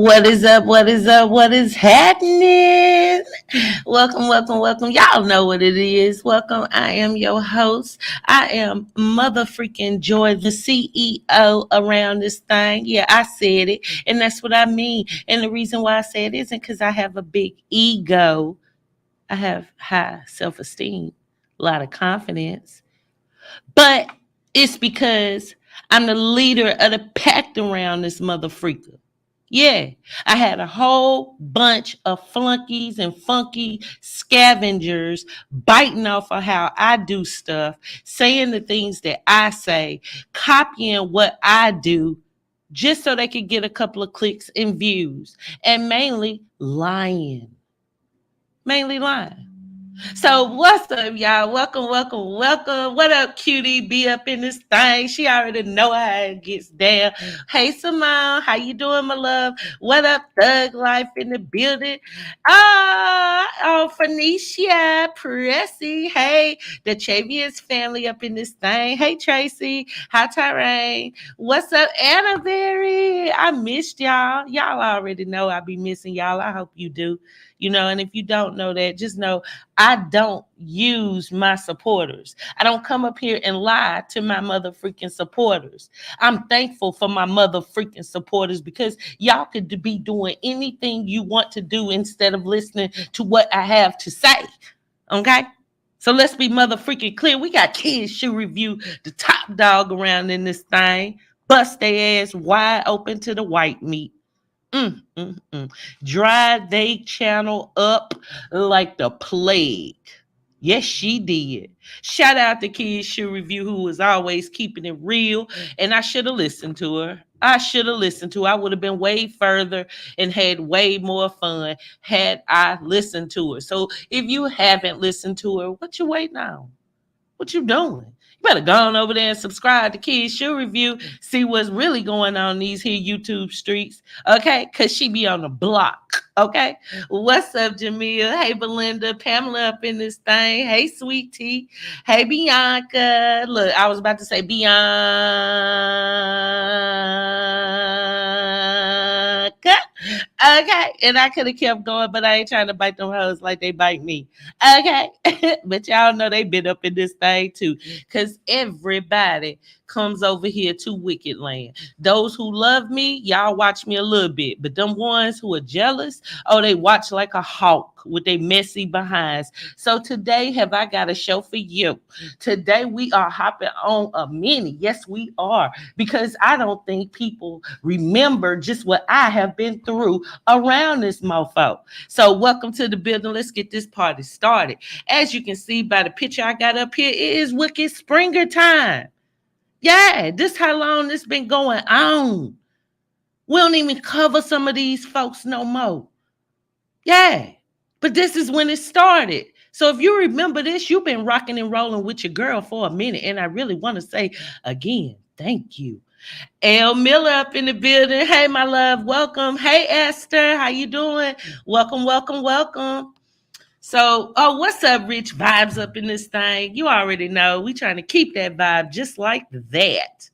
What is up? What is up? What is happening? Welcome, welcome, welcome. Y'all know what it is. Welcome. I am your host. I am Mother Freaking Joy, the CEO around this thing. Yeah, I said it. And that's what I mean. And the reason why I say it isn't because I have a big ego. I have high self esteem, a lot of confidence. But it's because I'm the leader of the pack around this mother freaker. Yeah, I had a whole bunch of flunkies and funky scavengers biting off of how I do stuff, saying the things that I say, copying what I do, just so they could get a couple of clicks and views, and mainly lying. Mainly lying. So what's up, y'all? Welcome, welcome, welcome. What up, cutie? Be up in this thing. She already know how it gets down. Hey, Simone, how you doing, my love? What up, Thug Life in the building? Phoenicia, Pressy. Hey, the Chavians family up in this thing. Hey, Tracy. Hi, Tyrone. What's up, Anna Berry? I missed y'all. Y'all already know I be missing y'all. I hope you do. And if you don't know that, just know I don't use my supporters. I don't come up here and lie to my mother freaking supporters. I'm thankful for my mother freaking supporters because y'all could be doing anything you want to do instead of listening to what I have to say. Okay? So let's be mother freaking clear. We got Kids Shoe Review, the top dog around in this thing. Bust their ass wide open to the white meat. Dry they channel up like the plague. Yes, she did. Shout out to Kids Shoe Review, who was always keeping it real. And I should have listened to her. I should have listened to her. I would have been way further and had way more fun had I listened to her. So if you haven't listened to her, what you waiting on? What you doing? You better go on over there and subscribe to Kids Shoe Review. See what's really going on in these here YouTube streets. Okay? Because she be on the block. Okay? What's up, Jamil? Hey, Belinda. Pamela up in this thing. Hey, Sweet Tea. Hey, Bianca. Look, I was about to say Bianca. Okay. And I could have kept going, but I ain't trying to bite them hoes like they bite me. Okay. But y'all know they been up in this thing too. Because everybody comes over here to Wicked Land. Those who love me, y'all watch me a little bit. But them ones who are jealous, oh, they watch like a hawk with their messy behinds. So today, have I got a show for you? Today, we are hopping on a mini. Yes, we are. Because I don't think people remember just what I have been through around this mofo. So welcome to the building. Let's get this party started. As you can see by the picture I got up here, it is Wicked Springer time. Yeah, this how long this been going on. We don't even cover some of these folks no more. Yeah, but this is when it started. So if you remember this, you've been rocking and rolling with your girl for a minute. And I really want to say again, thank you. L Miller up in the building. Hey, my love, welcome. Hey, Esther, how you doing? Welcome, welcome, welcome. So, what's up, Rich Vibes up in this thing? You already know we trying to keep that vibe just like that.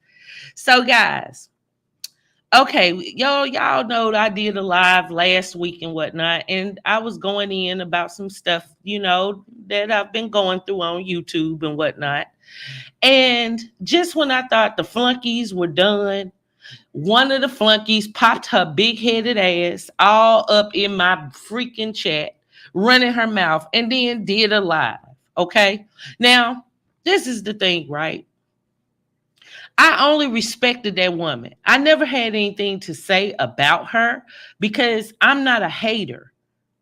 So, guys, okay, y'all know that I did a live last week and whatnot, and I was going in about some stuff, that I've been going through on YouTube and whatnot. And just when I thought the flunkies were done, one of the flunkies popped her big-headed ass all up in my freaking chat, running her mouth, and then did a live. Okay? Now, this is the thing, right? I only respected that woman. I never had anything to say about her because I'm not a hater.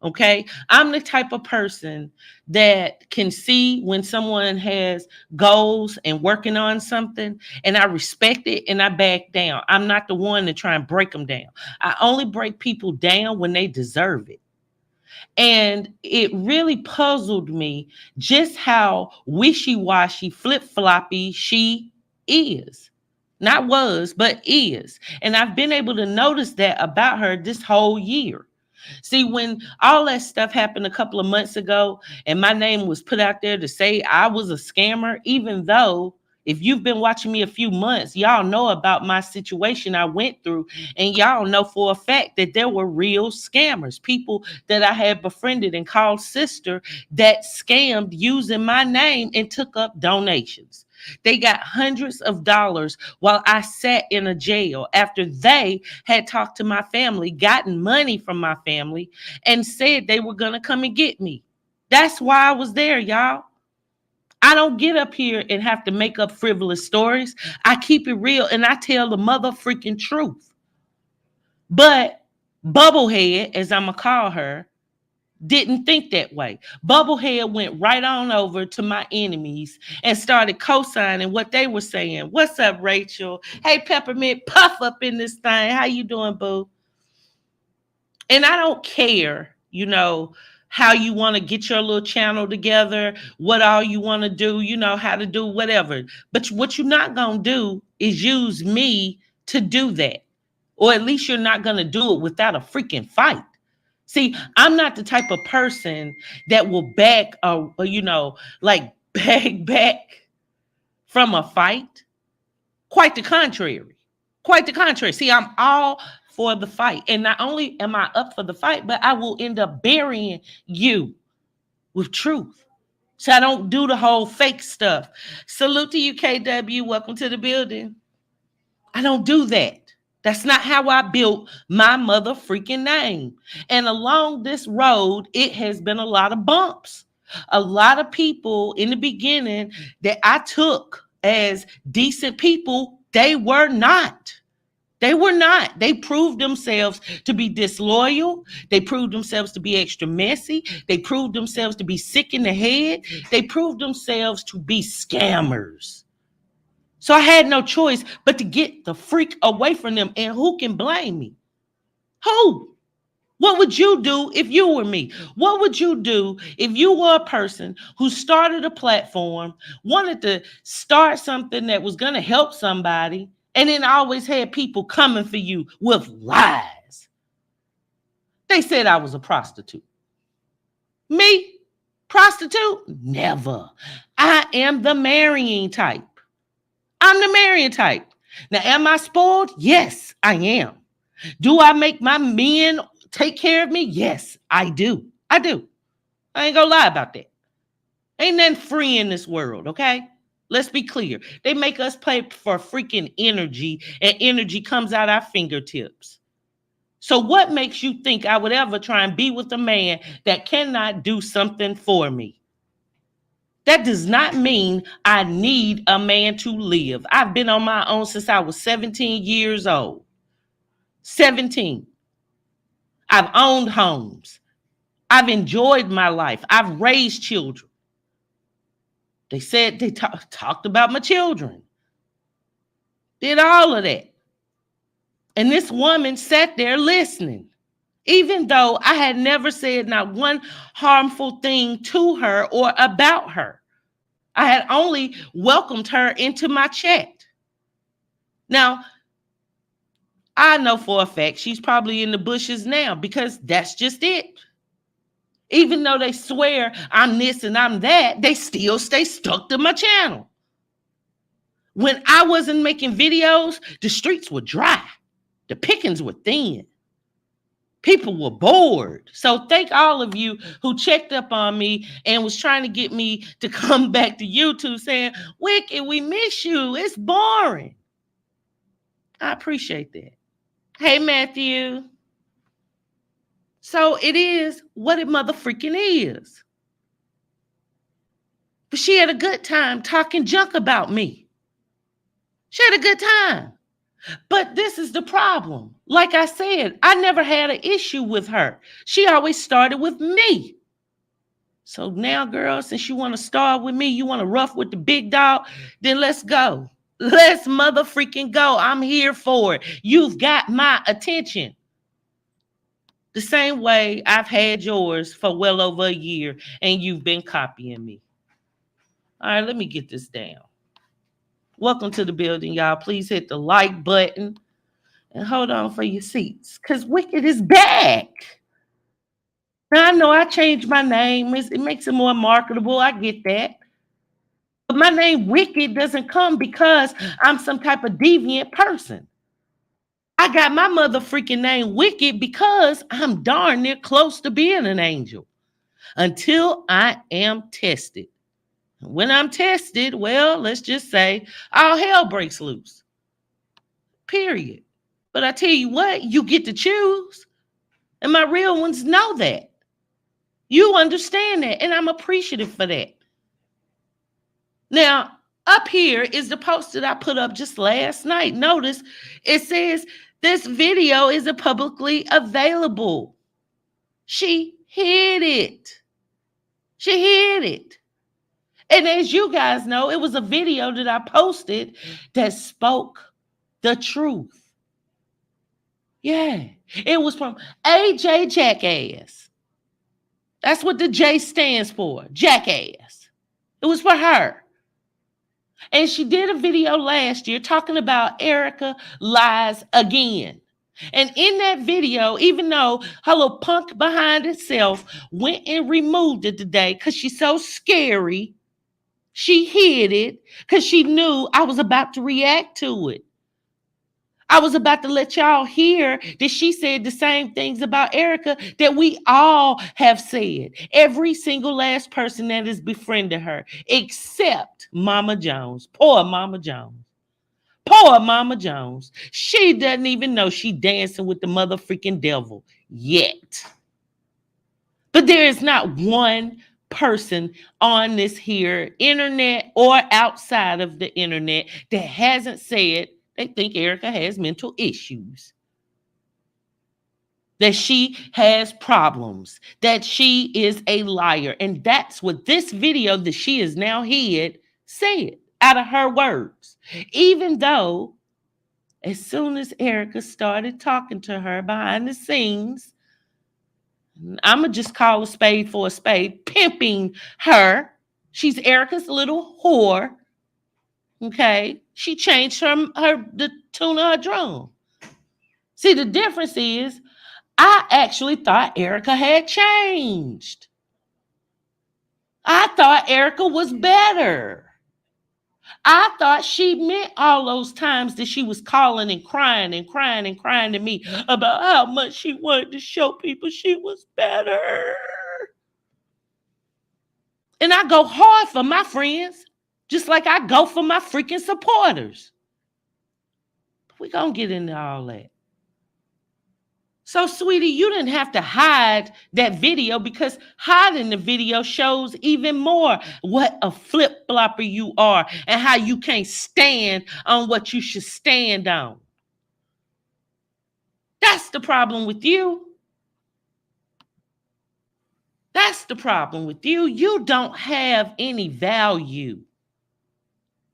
Okay. I'm the type of person that can see when someone has goals and working on something, and I respect it and I back down. I'm not the one to try and break them down. I only break people down when they deserve it. And it really puzzled me just how wishy-washy, flip-floppy she is. Not was, but is. And I've been able to notice that about her this whole year. See, when all that stuff happened a couple of months ago and my name was put out there to say I was a scammer, even though If you've been watching me a few months, y'all know about my situation I went through. And y'all know for a fact that there were real scammers, people that I had befriended and called sister that scammed using my name and took up donations. They got hundreds of dollars while I sat in a jail after they had talked to my family, gotten money from my family, and said they were going to come and get me. That's why I was there, y'all. I don't get up here and have to make up frivolous stories. I keep it real and I tell the mother freaking truth. But Bubblehead, as I'm going to call her, didn't think that way. Bubblehead went right on over to my enemies and started co-signing what they were saying. What's up, Rachel? Hey, Peppermint, puff up in this thing. How you doing, boo? And I don't care, how you want to get your little channel together, what all you want to do, how to do whatever. But what you're not going to do is use me to do that. Or at least you're not going to do it without a freaking fight. See, I'm not the type of person that will back back from a fight. Quite the contrary. Quite the contrary. See, I'm all for the fight. And not only am I up for the fight, but I will end up burying you with truth. So I don't do the whole fake stuff. Salute to you, KW. Welcome to the building. I don't do that. That's not how I built my mother freaking name. And along this road, it has been a lot of bumps. A lot of people in the beginning that I took as decent people, they were not. They were not. They proved themselves to be disloyal. They proved themselves to be extra messy. They proved themselves to be sick in the head. They proved themselves to be scammers. So I had no choice but to get the freak away from them. And who can blame me? Who? What would you do if you were me? What would you do if you were a person who started a platform, wanted to start something that was going to help somebody, and then always had people coming for you with lies? They said I was a prostitute. Me? Prostitute? Never. I am the marrying type. I'm the marrying type. Now, am I spoiled? Yes, I am. Do I make my men take care of me? Yes, I do. I do. I ain't gonna lie about that. Ain't nothing free in this world, okay? Let's be clear. They make us pay for freaking energy, and energy comes out our fingertips. So what makes you think I would ever try and be with a man that cannot do something for me? That does not mean I need a man to live. I've been on my own since I was 17 years old. 17. I've owned homes. I've enjoyed my life. I've raised children. They said they talked about my children. Did all of that. And this woman sat there listening, even though I had never said not one harmful thing to her or about her. I had only welcomed her into my chat. Now, I know for a fact she's probably in the bushes now because that's just it. Even though they swear I'm this and I'm that, they still stay stuck to my channel. When I wasn't making videos, the streets were dry. The pickings were thin. People were bored. So thank all of you who checked up on me and was trying to get me to come back to YouTube saying, Wicked, we miss you. It's boring. I appreciate that. Hey, Matthew. So it is what it motherfreaking is. But she had a good time talking junk about me. She had a good time. But this is the problem. Like I said, I never had an issue with her. She always started with me. So now, girl, since you want to start with me, you want to rough with the big dog, then let's go. Let's motherfreaking go. I'm here for it. You've got my attention. The same way I've had yours for well over a year, and you've been copying me. All right, let me get this down. Welcome to the building, y'all. Please hit the like button and hold on for your seats because Wicked is back. Now, I know I changed my name. It makes it more marketable. I get that. But my name Wicked doesn't come because I'm some type of deviant person. I got my mother freaking name Wicked because I'm darn near close to being an angel until I am tested. When I'm tested, well, let's just say all hell breaks loose. Period. But I tell you what, you get to choose. And my real ones know that. You understand that. And I'm appreciative for that. Now, up here is the post that I put up just last night. Notice it says this video is publicly available. She hid it. She hid it. And as you guys know, it was a video that I posted that spoke the truth. Yeah, it was from AJ Jackass. That's what the J stands for, Jackass. It was for her. And she did a video last year talking about Erica lies again. And in that video, even though her little punk behind itself went and removed it today because she's so scary, she hid it because she knew I was about to react to it. I was about to let y'all hear that she said the same things about Erica that we all have said. Every single last person that has befriended her, except Mama Jones. Poor Mama Jones. Poor Mama Jones. She doesn't even know she dancing with the mother freaking devil yet. But there is not one person on this here internet or outside of the internet that hasn't said they think Erica has mental issues, that she has problems, that she is a liar. And that's what this video that she is now hid said out of her words. Even though as soon as Erica started talking to her behind the scenes, I'm going to just call a spade for a spade, pimping her. She's Erica's little whore. Okay. She changed the tune of her drum. See, the difference is I actually thought Erica had changed. I thought Erica was better. I thought she meant all those times that she was calling and crying and crying and crying to me about how much she wanted to show people she was better. And I go hard for my friends, just like I go for my freaking supporters. We're going to get into all that. So, sweetie, you didn't have to hide that video because hiding the video shows even more what a flip-flopper you are and how you can't stand on what you should stand on. That's the problem with you. That's the problem with you. You don't have any value.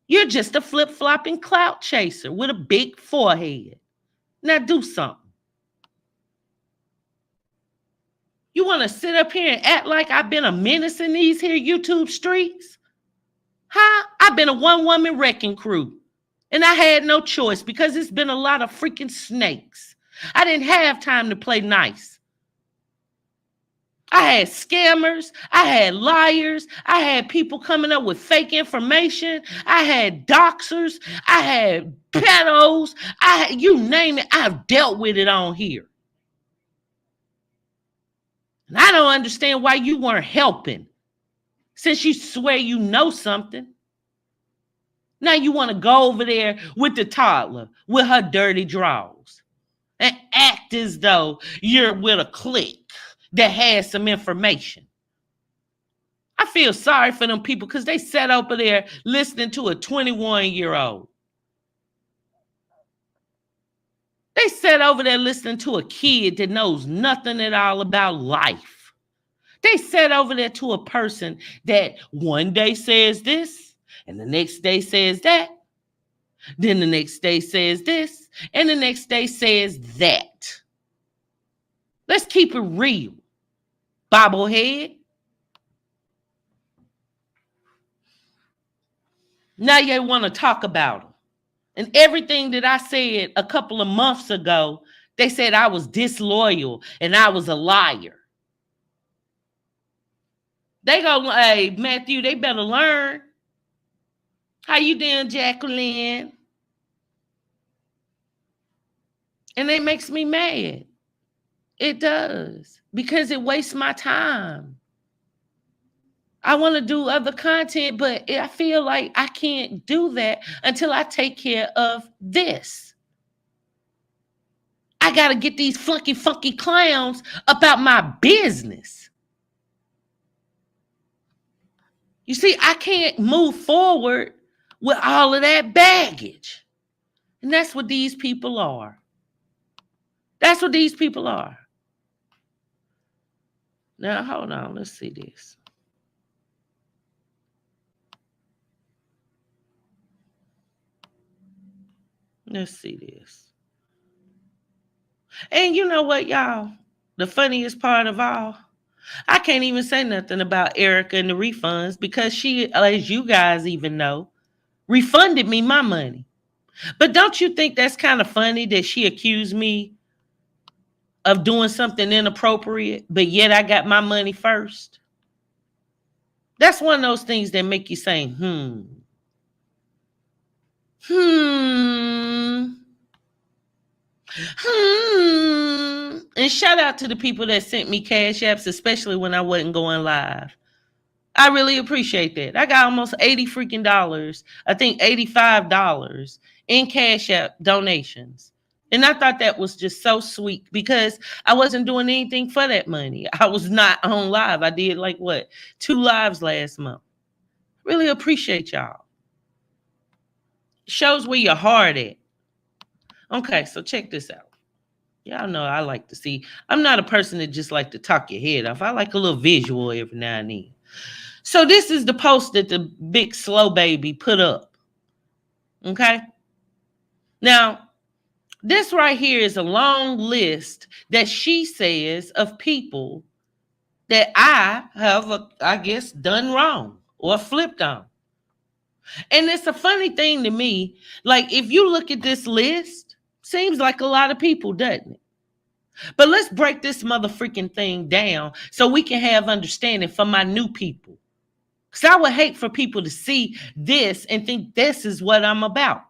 You're just a flip-flopping clout chaser with a big forehead. Now do something. You want to sit up here and act like I've been a menace in these here YouTube streets? Huh? I've been a one-woman wrecking crew. And I had no choice because it's been a lot of freaking snakes. I didn't have time to play nice. I had scammers. I had liars. I had people coming up with fake information. I had doxers. I had pedos. You name it, I've dealt with it on here. And I don't understand why you weren't helping since you swear you know something. Now you want to go over there with the toddler with her dirty drawers and act as though you're with a clique that has some information. I feel sorry for them people because they sat over there listening to a 21-year-old. They sat over there listening to a kid that knows nothing at all about life. They sat over there to a person that one day says this, and the next day says that. Then the next day says this, and the next day says that. Let's keep it real, bobblehead. Now you want to talk about them. And everything that I said a couple of months ago, they said I was disloyal and I was a liar. They go, hey, Matthew, they better learn. How you doing, Jacqueline? And it makes me mad. It does. Because it wastes my time. I want to do other content, but I feel like I can't do that until I take care of this. I got to get these flunky, funky clowns about my business. You see, I can't move forward with all of that baggage. And that's what these people are. That's what these people are. Now, hold on. Let's see this. Let's see this. And you know what, y'all? The funniest part of all, I can't even say nothing about Erica and the refunds because she, as you guys even know, refunded me my money. But don't you think that's kind of funny that she accused me of doing something inappropriate, but yet I got my money first? That's one of those things that make you say, Hmm. And shout out to the people that sent me cash apps, especially when I wasn't going live. I really appreciate that. I got almost 80 freaking dollars. I think $85 in cash app donations. And I thought that was just so sweet because I wasn't doing anything for that money. I was not on live. I did like what? 2 lives last month. Really appreciate y'all. Shows where your heart at. Okay, so check this out. Y'all know I like to see. I'm not a person that just like to talk your head off. I like a little visual every now and then. So this is the post that the big slow baby put up. Okay. Now, this right here is a long list that she says of people that I have, I guess, done wrong or flipped on. And it's a funny thing to me. Like, if you look at this list, seems like a lot of people, doesn't it? But let's break this motherfucking thing down so we can have understanding for my new people. Because I would hate for people to see this and think this is what I'm about.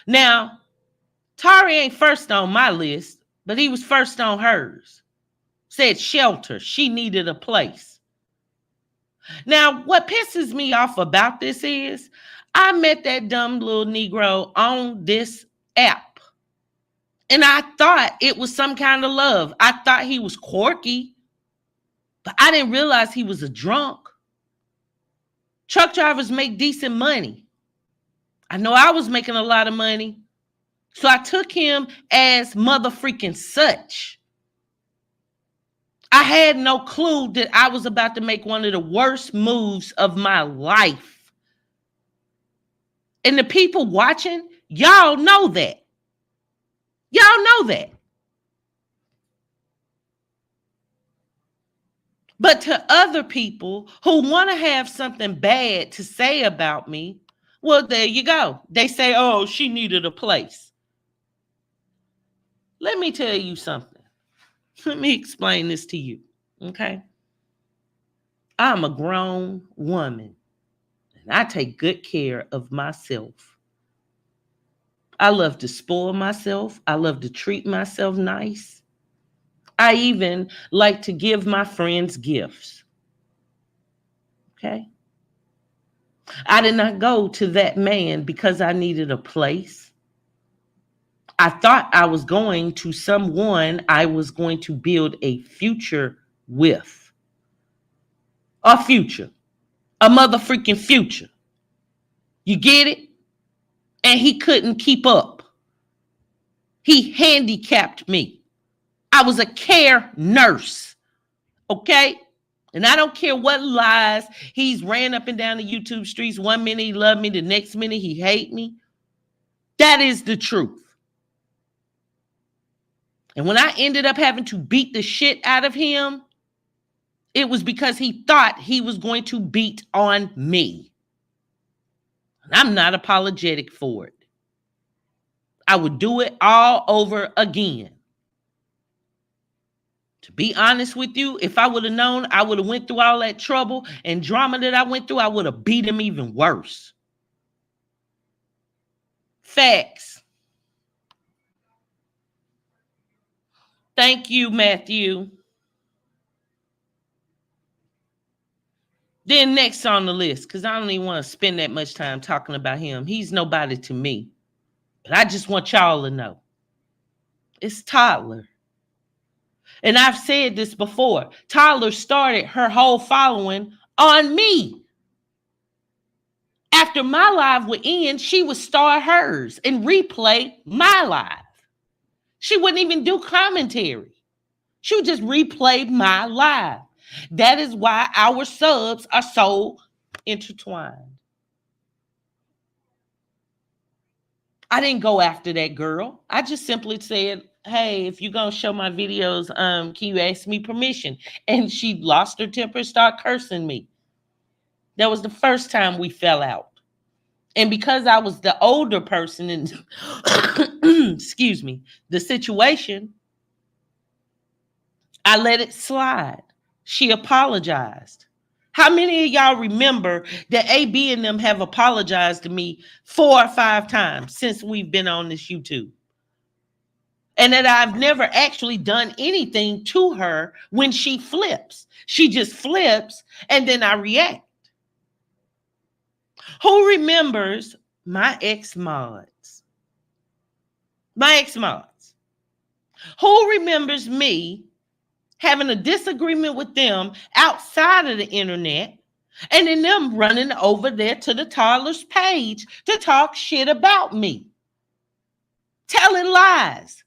Now, Tari ain't first on my list, but he was first on hers. Said shelter. She needed a place. Now, what pisses me off about this is I met that dumb little Negro on this app. And I thought it was some kind of love. I thought he was quirky, but I didn't realize he was a drunk. Truck drivers make decent money. I know I was making a lot of money. So I took him as mother freaking such. I had no clue that I was about to make one of the worst moves of my life. And the people watching, y'all know that. Y'all know that. But to other people who want to have something bad to say about me, well, there you go. They say, oh, she needed a place. Let me tell you something. Let me explain this to you, okay? I'm a grown woman, and I take good care of myself. I love to spoil myself. I love to treat myself nice. I even like to give my friends gifts, okay? I did not go to that man because I needed a place. I thought I was going to someone I was going to build a future with. A future. A motherfucking future. You get it? And he couldn't keep up. He handicapped me. I was a care nurse. Okay? And I don't care what lies. He's ran up and down the YouTube streets. 1 minute he loved me. The next minute he hate me. That is the truth. And when I ended up having to beat the shit out of him, it was because he thought he was going to beat on me. And I'm not apologetic for it. I would do it all over again. To be honest with you, if I would have known I would have went through all that trouble and drama that I went through, I would have beat him even worse. Facts. Thank you, Matthew. Then next on the list, because I don't even want to spend that much time talking about him. He's nobody to me. But I just want y'all to know. It's Toddler. And I've said this before. Toddler started her whole following on me. After my live would end, she would start hers and replay my live. She wouldn't even do commentary. She would just replay my live. That is why our subs are so intertwined. I didn't go after that girl. I just simply said, hey, if you're going to show my videos, can you ask me permission? And she lost her temper, started cursing me. That was the first time we fell out. And because I was the older person in, excuse me, the situation, I let it slide. She apologized. How many of y'all remember that AB and them have apologized to me 4 or 5 times since we've been on this YouTube? And that I've never actually done anything to her when she flips. She just flips and then I react. Who remembers my ex-mods? My ex-mods. Who remembers me having a disagreement with them outside of the internet and then them running over there to the Toddler's page to talk shit about me? Telling lies.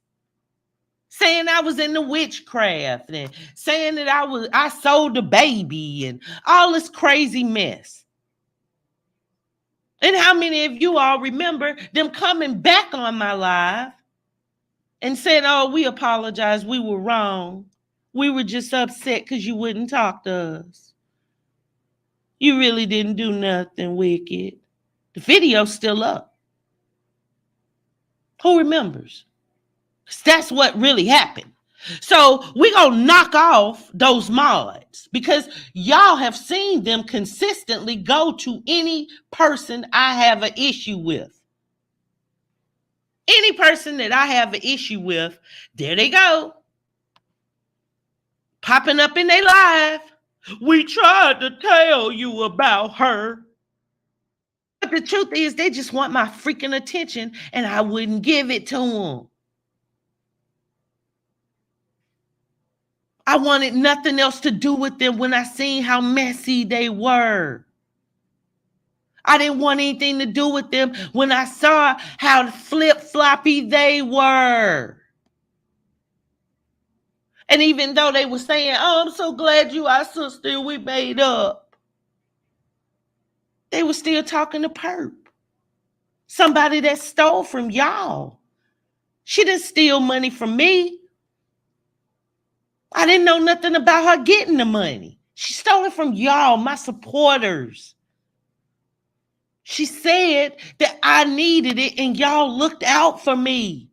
Saying I was into witchcraft and saying that I sold a baby and all this crazy mess. And how many of you all remember them coming back on my live and saying, oh, we apologize, we were wrong. We were just upset because you wouldn't talk to us. You really didn't do nothing wicked. The video's still up. Who remembers? That's what really happened. So we're going to knock off those mods because y'all have seen them consistently go to any person I have an issue with. Any person that I have an issue with, there they go. Popping up in their live. We tried to tell you about her. But the truth is, they just want my freaking attention and I wouldn't give it to them. I wanted nothing else to do with them when I seen how messy they were. I didn't want anything to do with them when I saw how flip-floppy they were. And even though they were saying, oh, I'm so glad you our sister, we made up. They were still talking to Perp. Somebody that stole from y'all. She didn't steal money from me. I didn't know nothing about her getting the money. She stole it from y'all, my supporters. She said that I needed it and y'all looked out for me.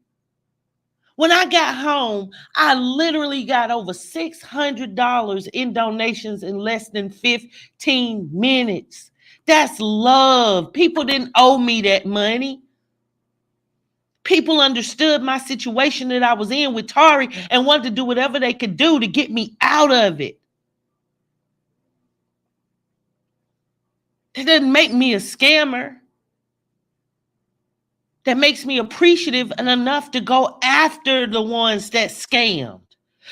When I got home, I literally got over $600 in donations in less than 15 minutes. That's love. People didn't owe me that money. People understood my situation that I was in with Tari and wanted to do whatever they could do to get me out of it. That doesn't make me a scammer. That makes me appreciative and enough to go after the ones that scammed.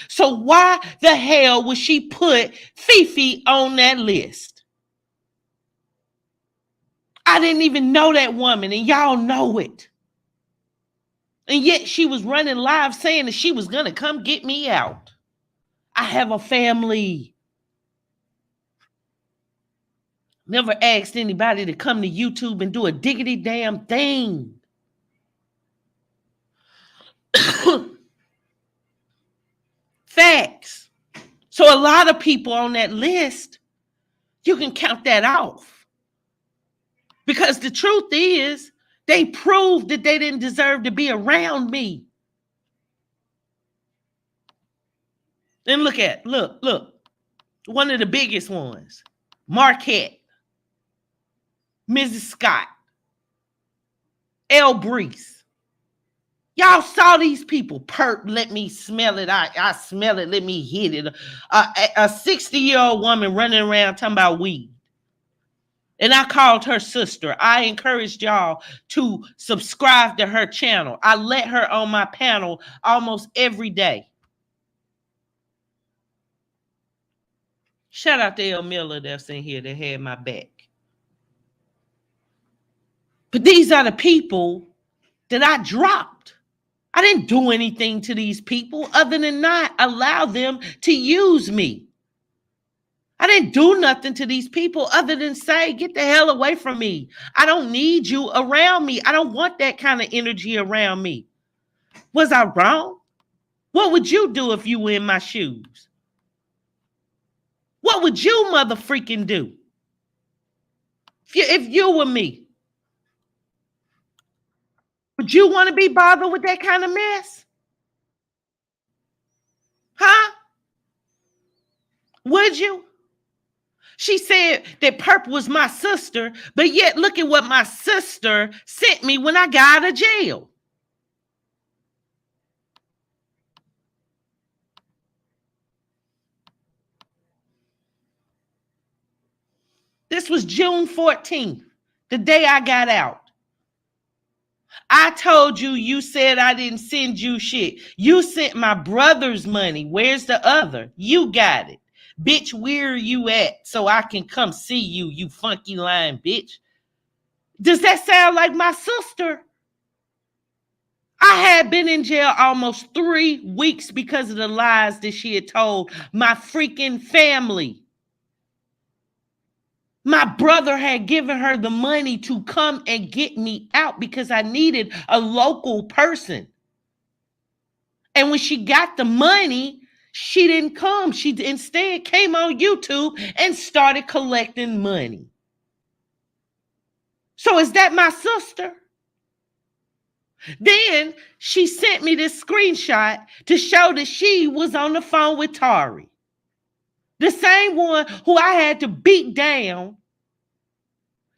So why the hell would she put Fifi on that list? I didn't even know that woman and y'all know it. And yet she was running live saying that she was going to come get me out. I have a family. Never asked anybody to come to YouTube and do a diggity damn thing. Facts. So a lot of people on that list, you can count that off. Because the truth is, they proved that they didn't deserve to be around me. And look, one of the biggest ones, Marquette, Mrs. Scott, El Breeze. Y'all saw these people. Perp, let me smell it. I smell it. Let me hit it. A 60-year-old woman running around talking about weed. And I called her sister. I encouraged y'all to subscribe to her channel. I let her on my panel almost every day. Shout out to El Miller that's in here that had my back. But these are the people that I dropped. I didn't do anything to these people other than not allow them to use me. I didn't do nothing to these people other than say, get the hell away from me. I don't need you around me. I don't want that kind of energy around me. Was I wrong? What would you do if you were in my shoes? What would you mother freaking do? If you were me? Would you want to be bothered with that kind of mess? Huh? Would you? She said that Perp was my sister, but yet look at what my sister sent me when I got out of jail. This was June 14th, the day I got out. I told you, you said I didn't send you shit. You sent my brother's money. Where's the other? You got it. Bitch, where are you at so I can come see you, you funky lying bitch? Does that sound like my sister? I had been in jail almost 3 weeks because of the lies that she had told my freaking family. My brother had given her the money to come and get me out because I needed a local person. And when she got the money, she didn't come. She instead came on YouTube and started collecting money. So is that my sister? Then she sent me this screenshot to show that she was on the phone with Tari. The same one who I had to beat down.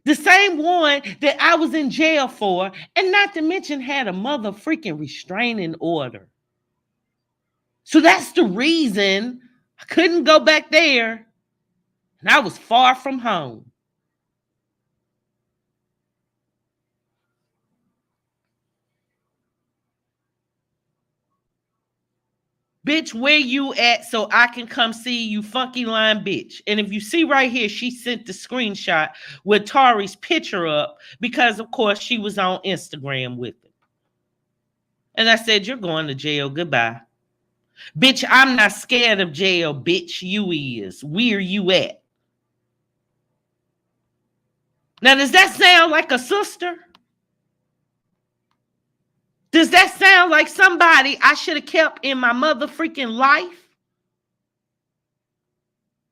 The same one that I was in jail for. And not to mention had a mother freaking restraining order. So that's the reason I couldn't go back there. And I was far from home. Bitch, where you at so I can come see you, funky line bitch? And if you see right here, she sent the screenshot with Tari's picture up because, of course, she was on Instagram with it. And I said, you're going to jail. Goodbye. Bitch, I'm not scared of jail, bitch. You is. Where you at? Now, does that sound like a sister? Does that sound like somebody I should have kept in my mother freaking life?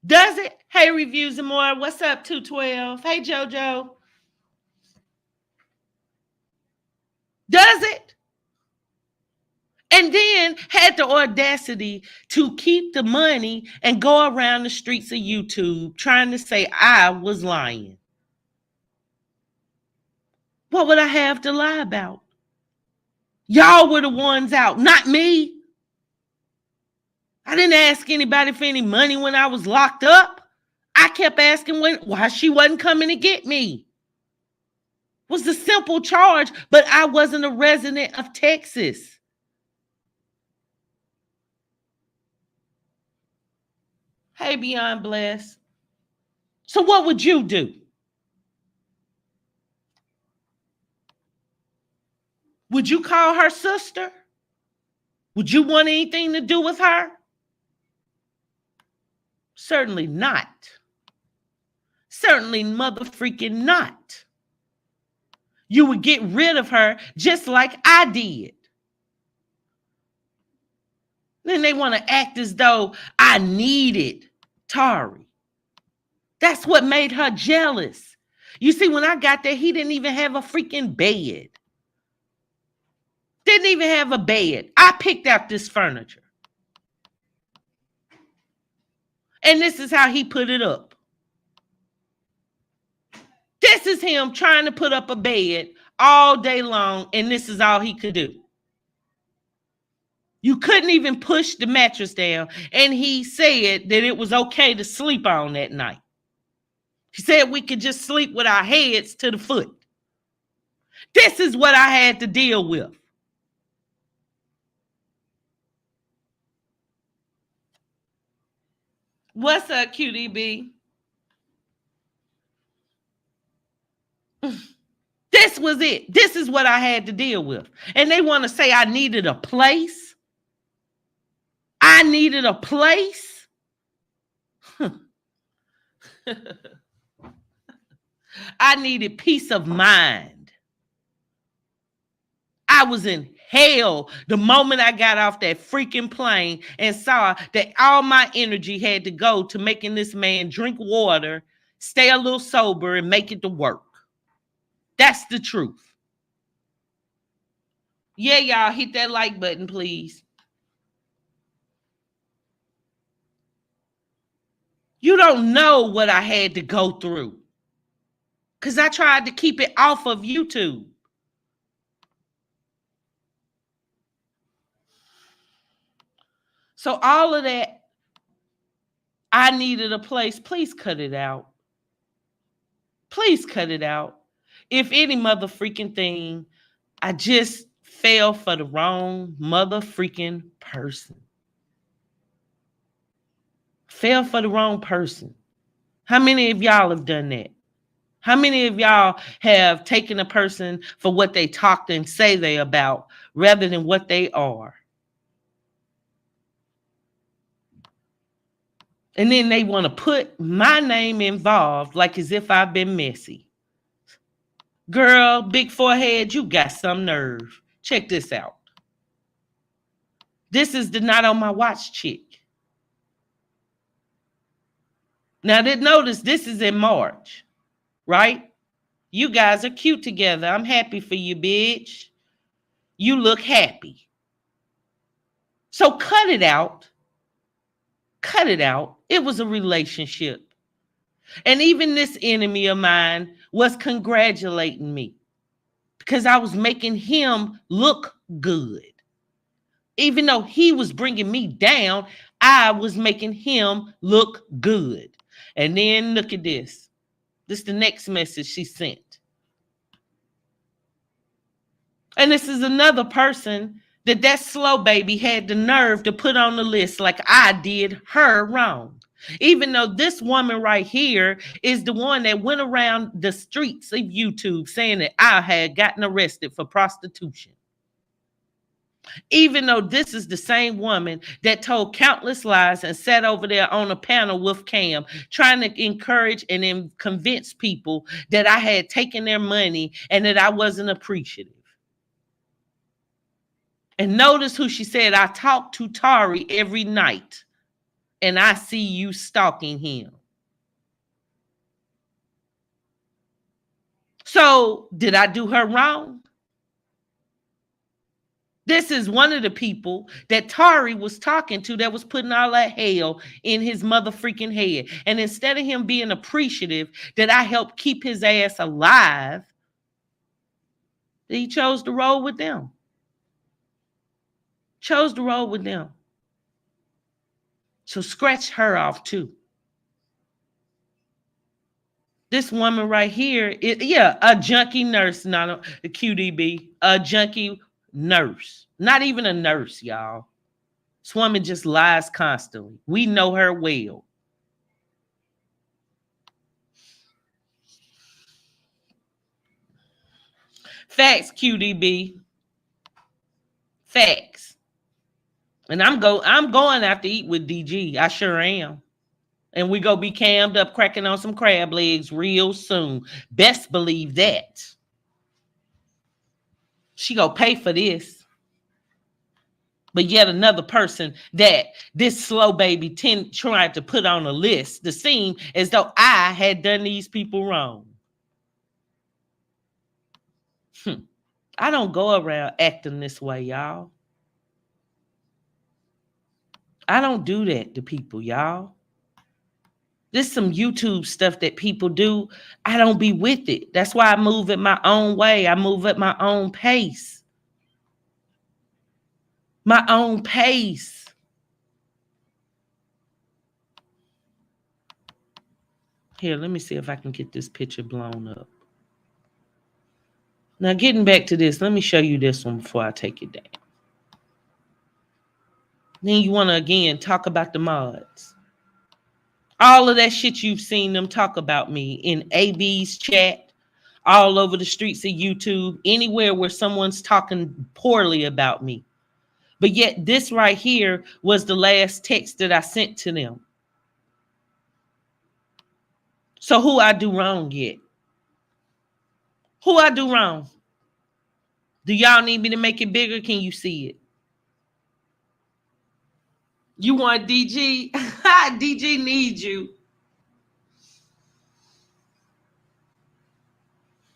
Does it? Hey, Reviews and More. What's up, 212? Hey, JoJo. Does it? And then had the audacity to keep the money and go around the streets of YouTube trying to say I was lying. What would I have to lie about? Y'all were the ones out, not me. I didn't ask anybody for any money when I was locked up. I kept asking why she wasn't coming to get me. It was a simple charge, but I wasn't a resident of Texas. Hey, Beyond Blessed. So what would you do? Would you call her sister? Would you want anything to do with her? Certainly not. Certainly mother freaking not. You would get rid of her just like I did. Then they want to act as though I needed Tari. That's what made her jealous. You see, when I got there, he didn't even have a freaking bed. Didn't even have a bed. I picked out this furniture. And this is how he put it up. This is him trying to put up a bed all day long, and this is all he could do. You couldn't even push the mattress down, and he said that it was okay to sleep on that night. He said we could just sleep with our heads to the foot. This is what I had to deal with. What's up, QDB? This was it. This is what I had to deal with. And they want to say I needed a place. I needed a place. I needed peace of mind. I was in hell the moment I got off that freaking plane and saw that all my energy had to go to making this man drink water, stay a little sober, and make it to work. That's the truth. Yeah, y'all, hit that like button, please. You don't know what I had to go through because I tried to keep it off of YouTube. So all of that, I needed a place. Please cut it out. Please cut it out. If any mother freaking thing, I just fell for the wrong mother freaking person. Fell for the wrong person. How many of y'all have done that? How many of y'all have taken a person for what they talked and say they about rather than what they are? And then they want to put my name involved like as if I've been messy. Girl, big forehead, you got some nerve. Check this out. This is the not on my watch chick. Now, notice this is in March, right? You guys are cute together. I'm happy for you, bitch. You look happy. So cut it out. Cut it out. It was a relationship. And even this enemy of mine was congratulating me because I was making him look good. Even though he was bringing me down, I was making him look good. And then look at this. This is the next message she sent. And this is another person that slow baby had the nerve to put on the list like I did her wrong. Even though this woman right here is the one that went around the streets of YouTube saying that I had gotten arrested for prostitution. Even though this is the same woman that told countless lies and sat over there on a panel with Cam, trying to encourage and convince people that I had taken their money and that I wasn't appreciative. And notice who she said, I talk to Tari every night and I see you stalking him. So did I do her wrong? This is one of the people that Tari was talking to that was putting all that hell in his mother freaking head. And instead of him being appreciative that I helped keep his ass alive, he chose to roll with them. Chose to roll with them. So scratch her off too. This woman right here, a junkie nurse, not a QDB, a junkie nurse. Not even a nurse, y'all. This woman just lies constantly. We know her well. Facts, QDB. Facts. And I'm going out to eat with DG. I sure am. And we go be cammed up, cracking on some crab legs real soon. Best believe that. She gonna pay for this. But yet another person that this slow baby tried to put on a list to seem as though I had done these people wrong. I don't go around acting this way, y'all. I don't do that to people, y'all. This some YouTube stuff that people do. I don't be with it. That's why I move at my own way. I move at my own pace. My own pace. Here, let me see if I can get this picture blown up. Now, getting back to this, let me show you this one before I take it down. Then you want to, again, talk about the mods. All of that shit you've seen them talk about me in AB's chat, all over the streets of YouTube, anywhere where someone's talking poorly about me. But yet this right here was the last text that I sent to them. So who I do wrong yet? Who I do wrong? Do y'all need me to make it bigger? Can you see it? You want DG? DG needs you.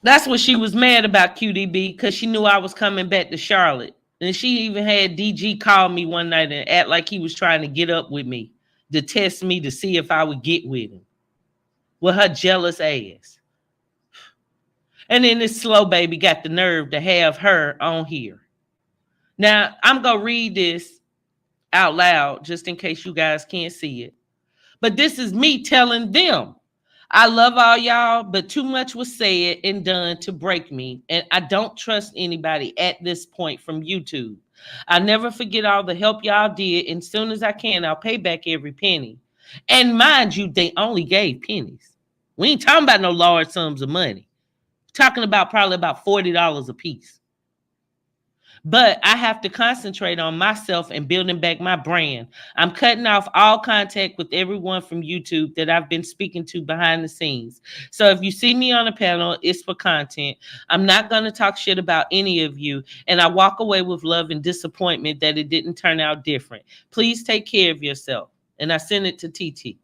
That's what she was mad about, QDB, because she knew I was coming back to Charlotte. And she even had DG call me one night and act like he was trying to get up with me, to test me to see if I would get with him. With her jealous ass. And then this slow baby got the nerve to have her on here. Now, I'm going to read this out loud just in case you guys can't see it. But this is me telling them, I love all y'all, but too much was said and done to break me. And I don't trust anybody at this point from YouTube. I'll never forget all the help y'all did. And as soon as I can, I'll pay back every penny. And mind you, they only gave pennies. We ain't talking about no large sums of money. We're talking about probably about $40 a piece. But I have to concentrate on myself and building back my brand. I'm cutting off all contact with everyone from YouTube that I've been speaking to behind the scenes. So if you see me on a panel, it's for content. I'm not going to talk shit about any of you. And I walk away with love and disappointment that it didn't turn out different. Please take care of yourself. And I sent it to TT.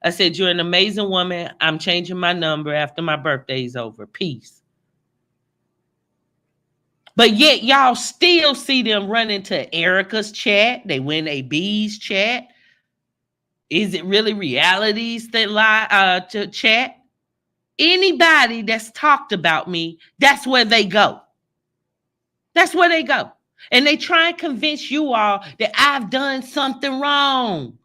I said, you're an amazing woman. I'm changing my number after my birthday's over. Peace. But yet y'all still see them running to Erica's chat. They win AB's chat. Is it really realities that lie to chat? Anybody that's talked about me, that's where they go. That's where they go. And they try and convince you all that I've done something wrong.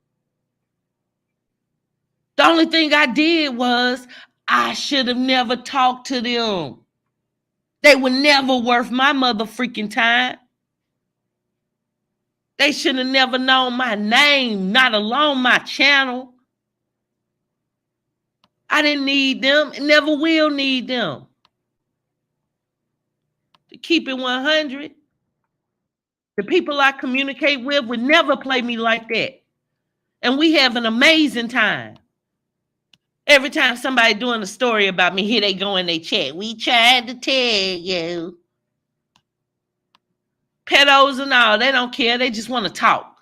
The only thing I did was I should have never talked to them. They were never worth my mother freaking time. They should have never known my name, not alone my channel. I didn't need them and never will need them. To keep it 100, the people I communicate with would never play me like that. And we have an amazing time. Every time somebody doing a story about me, here they go in their chat. We tried to tell you. Pedos and all, they don't care. They just want to talk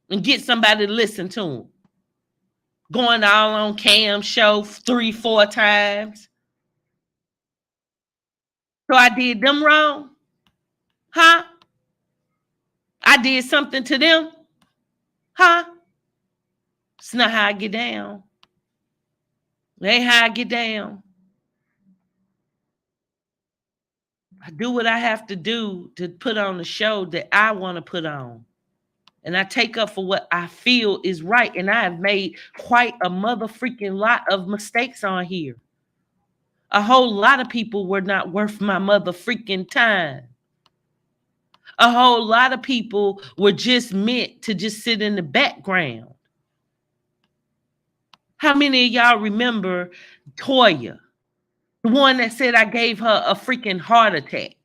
and get somebody to listen to them. Going all on Cam show 3-4 times. So I did them wrong? Huh? I did something to them? Huh? It's not how I get down. It ain't how I get down. I do what I have to do to put on the show that I want to put on. And I take up for what I feel is right. And I have made quite a mother freaking lot of mistakes on here. A whole lot of people were not worth my mother freaking time. A whole lot of people were just meant to just sit in the background. How many of y'all remember Toya? The one that said I gave her a freaking heart attack.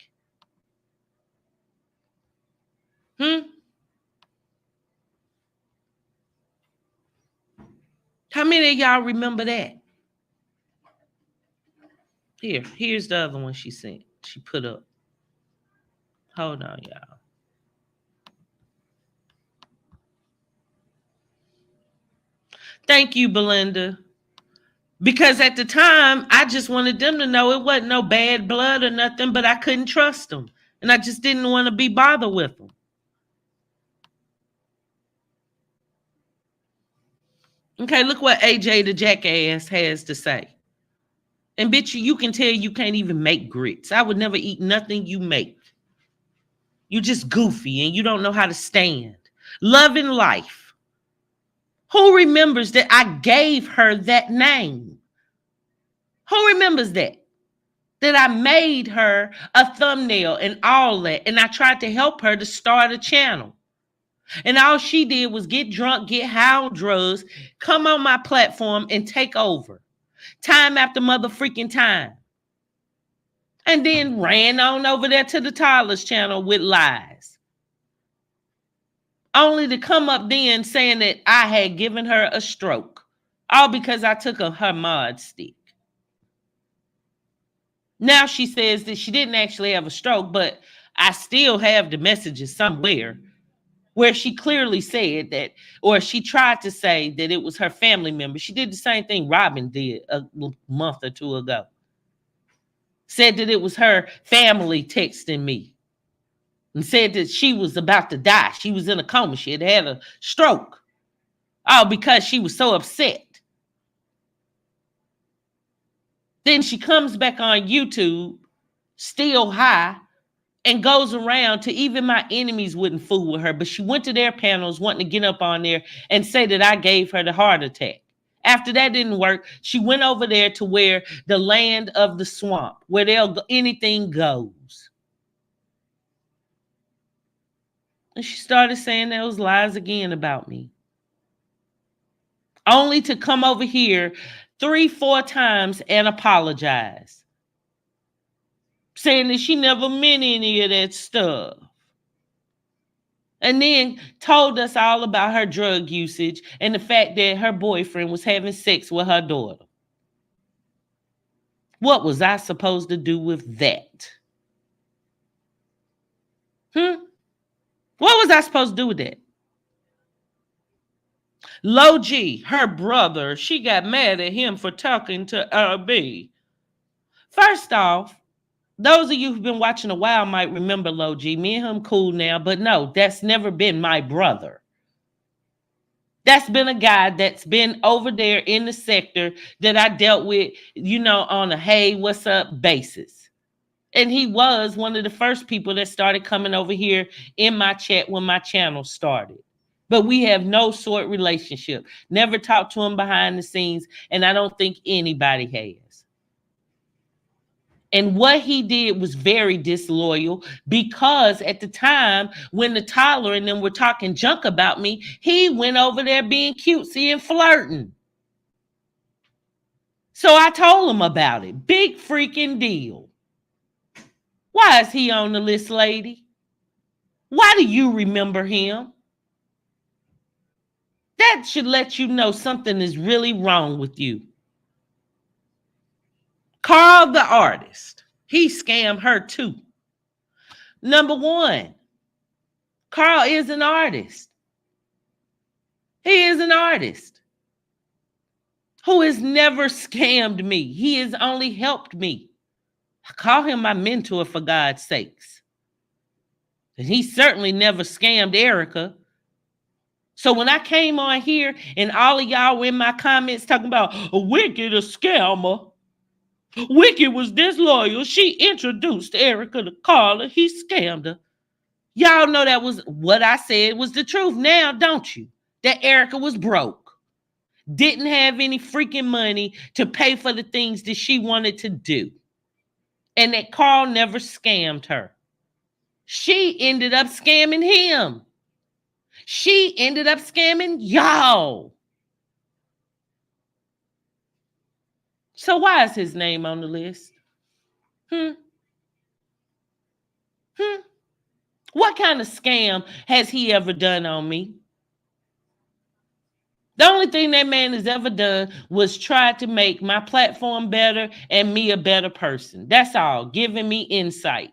How many of y'all remember that? Here's the other one she sent. She put up. Hold on, y'all. Thank you, Belinda. Because at the time, I just wanted them to know it wasn't no bad blood or nothing, but I couldn't trust them. And I just didn't want to be bothered with them. Okay, look what AJ the jackass has to say. And bitch, you can tell you can't even make grits. I would never eat nothing you make. You just goofy and you don't know how to stand. Loving life. Who remembers that I gave her that name? Who remembers that? That I made her a thumbnail and all that. And I tried to help her to start a channel. And all she did was get drunk, get high on drugs, come on my platform and take over. Time after motherfucking time. And then ran on over there to the Tyler's channel with lies. Only to come up then saying that I had given her a stroke. All because I took her mod stick. Now she says that she didn't actually have a stroke, but I still have the messages somewhere where she clearly said that, or she tried to say that it was her family member. She did the same thing Robin did a month or two ago. Said that it was her family texting me and said that she was about to die. She was in a coma. She had had a stroke. All because she was so upset. Then she comes back on YouTube, still high, and goes around to even my enemies wouldn't fool with her. But she went to their panels wanting to get up on there and say that I gave her the heart attack. After that didn't work, she went over there to where the land of the swamp, where anything goes. And she started saying those lies again about me. Only to come over here 3-4 times and apologize. Saying that she never meant any of that stuff. And then told us all about her drug usage and the fact that her boyfriend was having sex with her daughter. What was I supposed to do with that? What was I supposed to do with that? Low G, her brother, she got mad at him for talking to RB. First off, those of you who've been watching a while might remember Low G. Me and him cool now, but no, that's never been my brother. That's been a guy that's been over there in the sector that I dealt with, on a hey, what's up basis. And he was one of the first people that started coming over here in my chat when my channel started. But we have no sort relationship. Never talked to him behind the scenes, and I don't think anybody has. And what he did was very disloyal because at the time when the Tyler and them were talking junk about me, he went over there being cutesy and flirting. So I told him about it. Big freaking deal. Why is he on the list, lady? Why do you remember him? That should let you know something is really wrong with you. Carl the artist. He scammed her too. Number one, Carl is an artist. He is an artist who has never scammed me. He has only helped me. I call him my mentor for God's sakes. And he certainly never scammed Erica. So when I came on here and all of y'all were in my comments talking about Wicked a scammer, Wicked was disloyal, she introduced Erica to Carla, he scammed her. Y'all know that was what I said was the truth now, don't you? That Erica was broke. Didn't have any freaking money to pay for the things that she wanted to do. And that Carl never scammed her. She ended up scamming him. She ended up scamming y'all. So why is his name on the list? What kind of scam has he ever done on me? The only thing that man has ever done was try to make my platform better and me a better person. That's all. Giving me insight.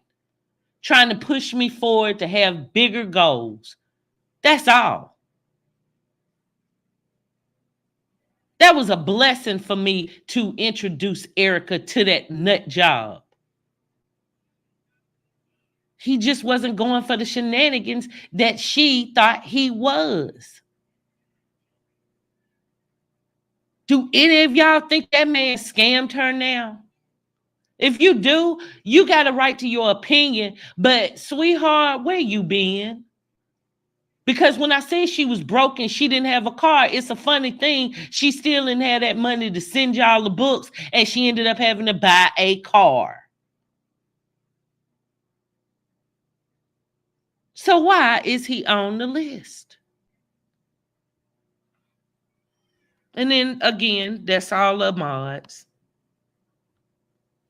Trying to push me forward to have bigger goals. That's all. That was a blessing for me to introduce Erica to that nut job. He just wasn't going for the shenanigans that she thought he was. Do any of y'all think that man scammed her now? If you do, you got a right to your opinion. But sweetheart, where you been? Because when I said she was broke and she didn't have a car, it's a funny thing. She still didn't have that money to send y'all the books, and she ended up having to buy a car. So why is he on the list? And then again, that's all the mods.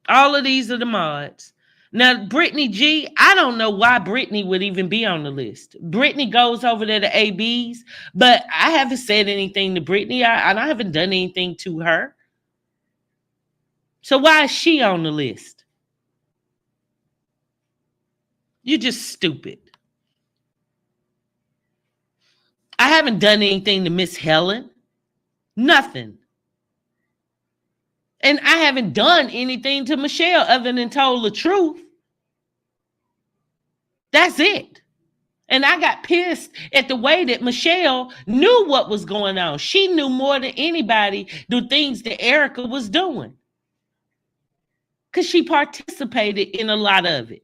All of these are the mods. Now, Brittany G, I don't know why Brittany would even be on the list. Brittany goes over there to AB's, but I haven't said anything to Brittany. I haven't done anything to her. So why is she on the list? You're just stupid. I haven't done anything to Miss Helen. Nothing. And I haven't done anything to Michelle other than told the truth. That's it. And I got pissed at the way that Michelle knew what was going on. She knew more than anybody the things that Erica was doing. Because she participated in a lot of it.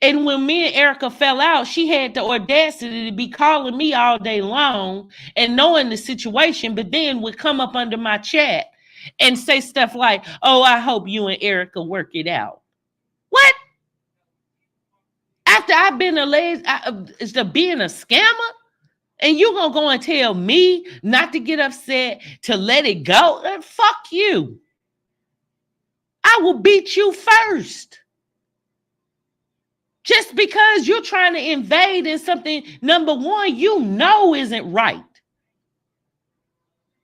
And when me and Erica fell out, she had the audacity to be calling me all day long and knowing the situation, but then would come up under my chat and say stuff like, oh, I hope you and Erica work it out. What? After I've been alleged to being a scammer? And you gonna go and tell me not to get upset, to let it go? Fuck you. I will beat you first. Just because you're trying to invade in something, number one, you know isn't right.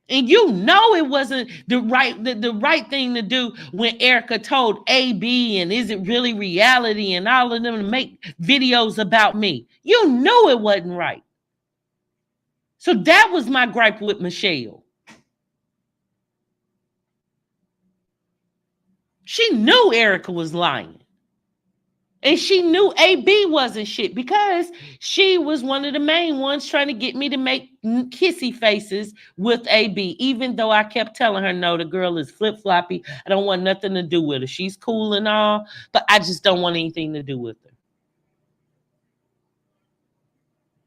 And you know it wasn't the right thing to do when Erica told AB and is it really reality and all of them to make videos about me. You knew it wasn't right. So that was my gripe with Michelle. She knew Erica was lying. And she knew AB wasn't shit because she was one of the main ones trying to get me to make kissy faces with AB, even though I kept telling her, no, the girl is flip-floppy. I don't want nothing to do with her. She's cool and all, but I just don't want anything to do with her.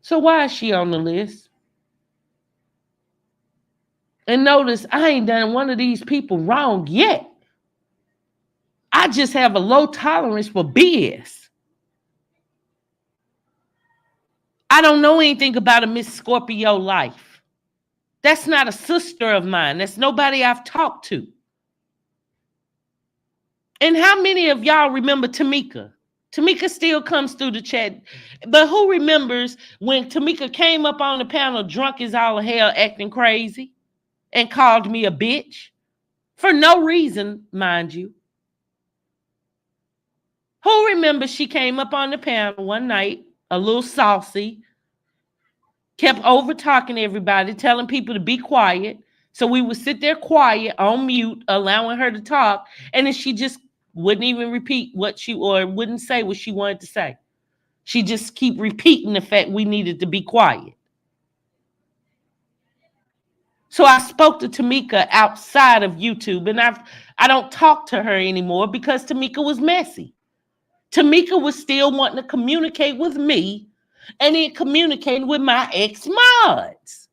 So why is she on the list? And notice, I ain't done one of these people wrong yet. I just have a low tolerance for BS. I don't know anything about a Miss Scorpio life. That's not a sister of mine. That's nobody I've talked to. And how many of y'all remember Tamika? Tamika still comes through the chat. But who remembers when Tamika came up on the panel drunk as all hell, acting crazy, and called me a bitch? For no reason, mind you. Who remembers she came up on the panel one night, a little saucy, kept over talking to everybody, telling people to be quiet. So we would sit there quiet, on mute, allowing her to talk. And then she just wouldn't even repeat or wouldn't say what she wanted to say. She just keep repeating the fact we needed to be quiet. So I spoke to Tamika outside of YouTube, and I don't talk to her anymore because Tamika was messy. Tamika was still wanting to communicate with me and then communicating with my ex-mods.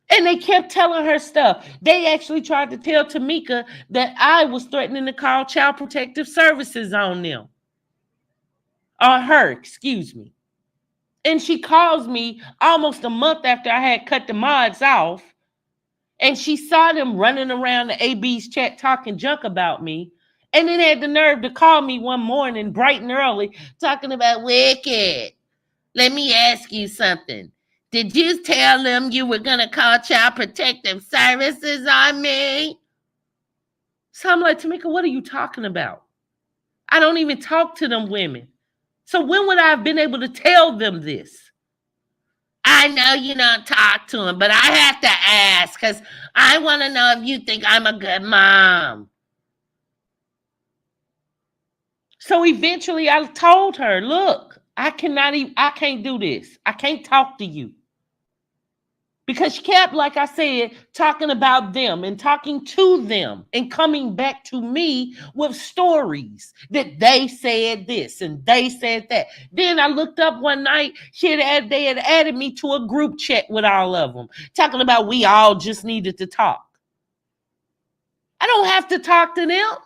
And they kept telling her stuff. They actually tried to tell Tamika that I was threatening to call Child Protective Services on them. On her, excuse me. And she calls me almost a month after I had cut the mods off. And she saw them running around the AB's chat talking junk about me. And then had the nerve to call me one morning, bright and early, talking about Wicked. Let me ask you something. Did you tell them you were going to call Child Protective Services on me? So I'm like, Tamika, what are you talking about? I don't even talk to them women. So when would I have been able to tell them this? I know you don't talk to them, but I have to ask because I want to know if you think I'm a good mom. So eventually I told her, look, I can't do this. I can't talk to you. Because she kept, like I said, talking about them and talking to them and coming back to me with stories that they said this and they said that. Then I looked up one night, they had added me to a group chat with all of them, talking about we all just needed to talk. I don't have to talk to them.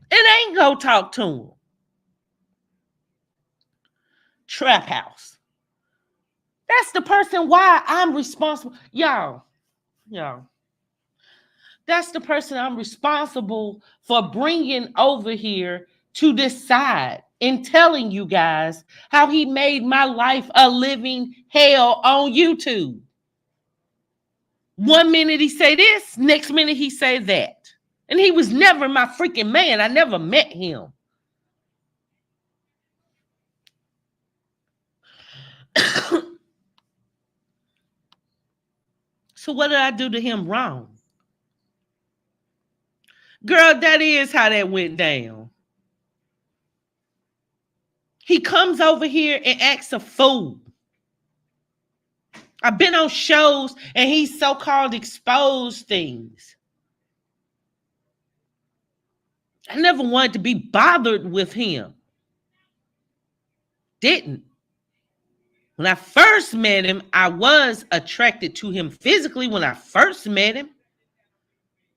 It ain't go talk to them. Trap house. That's the person why I'm responsible. Y'all. That's the person I'm responsible for bringing over here to this side and telling you guys how he made my life a living hell on YouTube. One minute he say this, next minute he say that. And he was never my freaking man. I never met him. So what did I do to him wrong? Girl, that is how that went down. He comes over here and acts a fool. I've been on shows and he so-called exposed things. I never wanted to be bothered with him. Didn't. When I first met him, I was attracted to him physically when I first met him.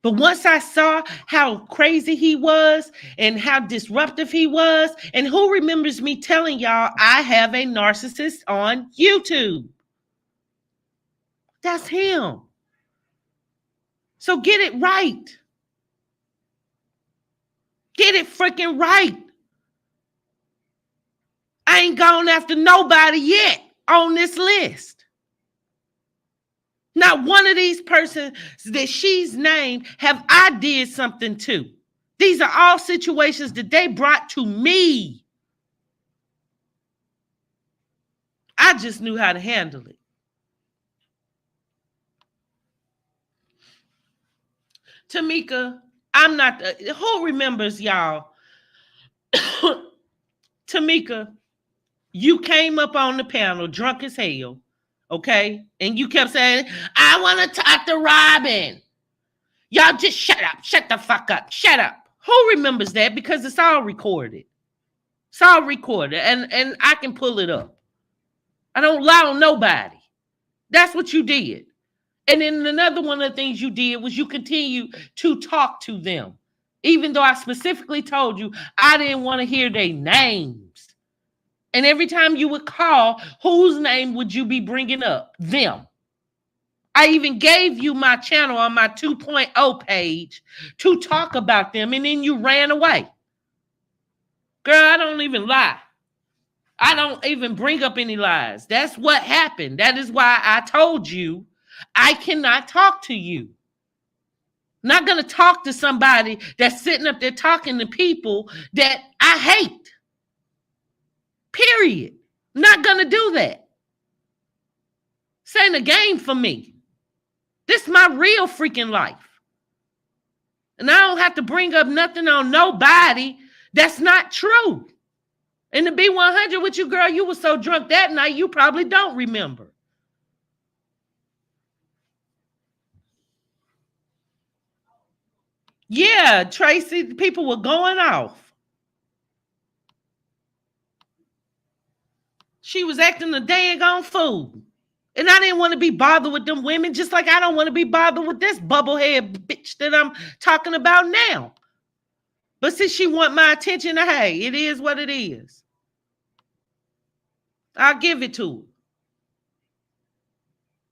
But once I saw how crazy he was and how disruptive he was, and who remembers me telling y'all I have a narcissist on YouTube? That's him. So get it right. Get it freaking right. I ain't gone after nobody yet on this list. Not one of these persons that she's named have I did something to. These are all situations that they brought to me. I just knew how to handle it. Tamika, I'm not who remembers y'all? Tamika, you came up on the panel drunk as hell, okay? And you kept saying, I want to talk to Robin. Y'all just shut up. Shut the fuck up. Shut up. Who remembers that? Because it's all recorded. It's all recorded. And I can pull it up. I don't lie on nobody. That's what you did. And then another one of the things you did was you continue to talk to them. Even though I specifically told you I didn't want to hear their names. And every time you would call, whose name would you be bringing up? Them. I even gave you my channel on my 2.0 page to talk about them, and then you ran away. Girl, I don't even lie. I don't even bring up any lies. That's what happened. That is why I told you I cannot talk to you. I'm not going to talk to somebody that's sitting up there talking to people that I hate. Period. I'm not going to do that. This ain't a game for me. This is my real freaking life. And I don't have to bring up nothing on nobody that's not true. And to be 100 with you, girl, you were so drunk that night, you probably don't remember. Yeah, Tracy, people were going off. She was acting a dang fool. And I didn't want to be bothered with them women, just like I don't want to be bothered with this bubblehead bitch that I'm talking about now. But since she want my attention, hey, it is what it is. I'll give it to her.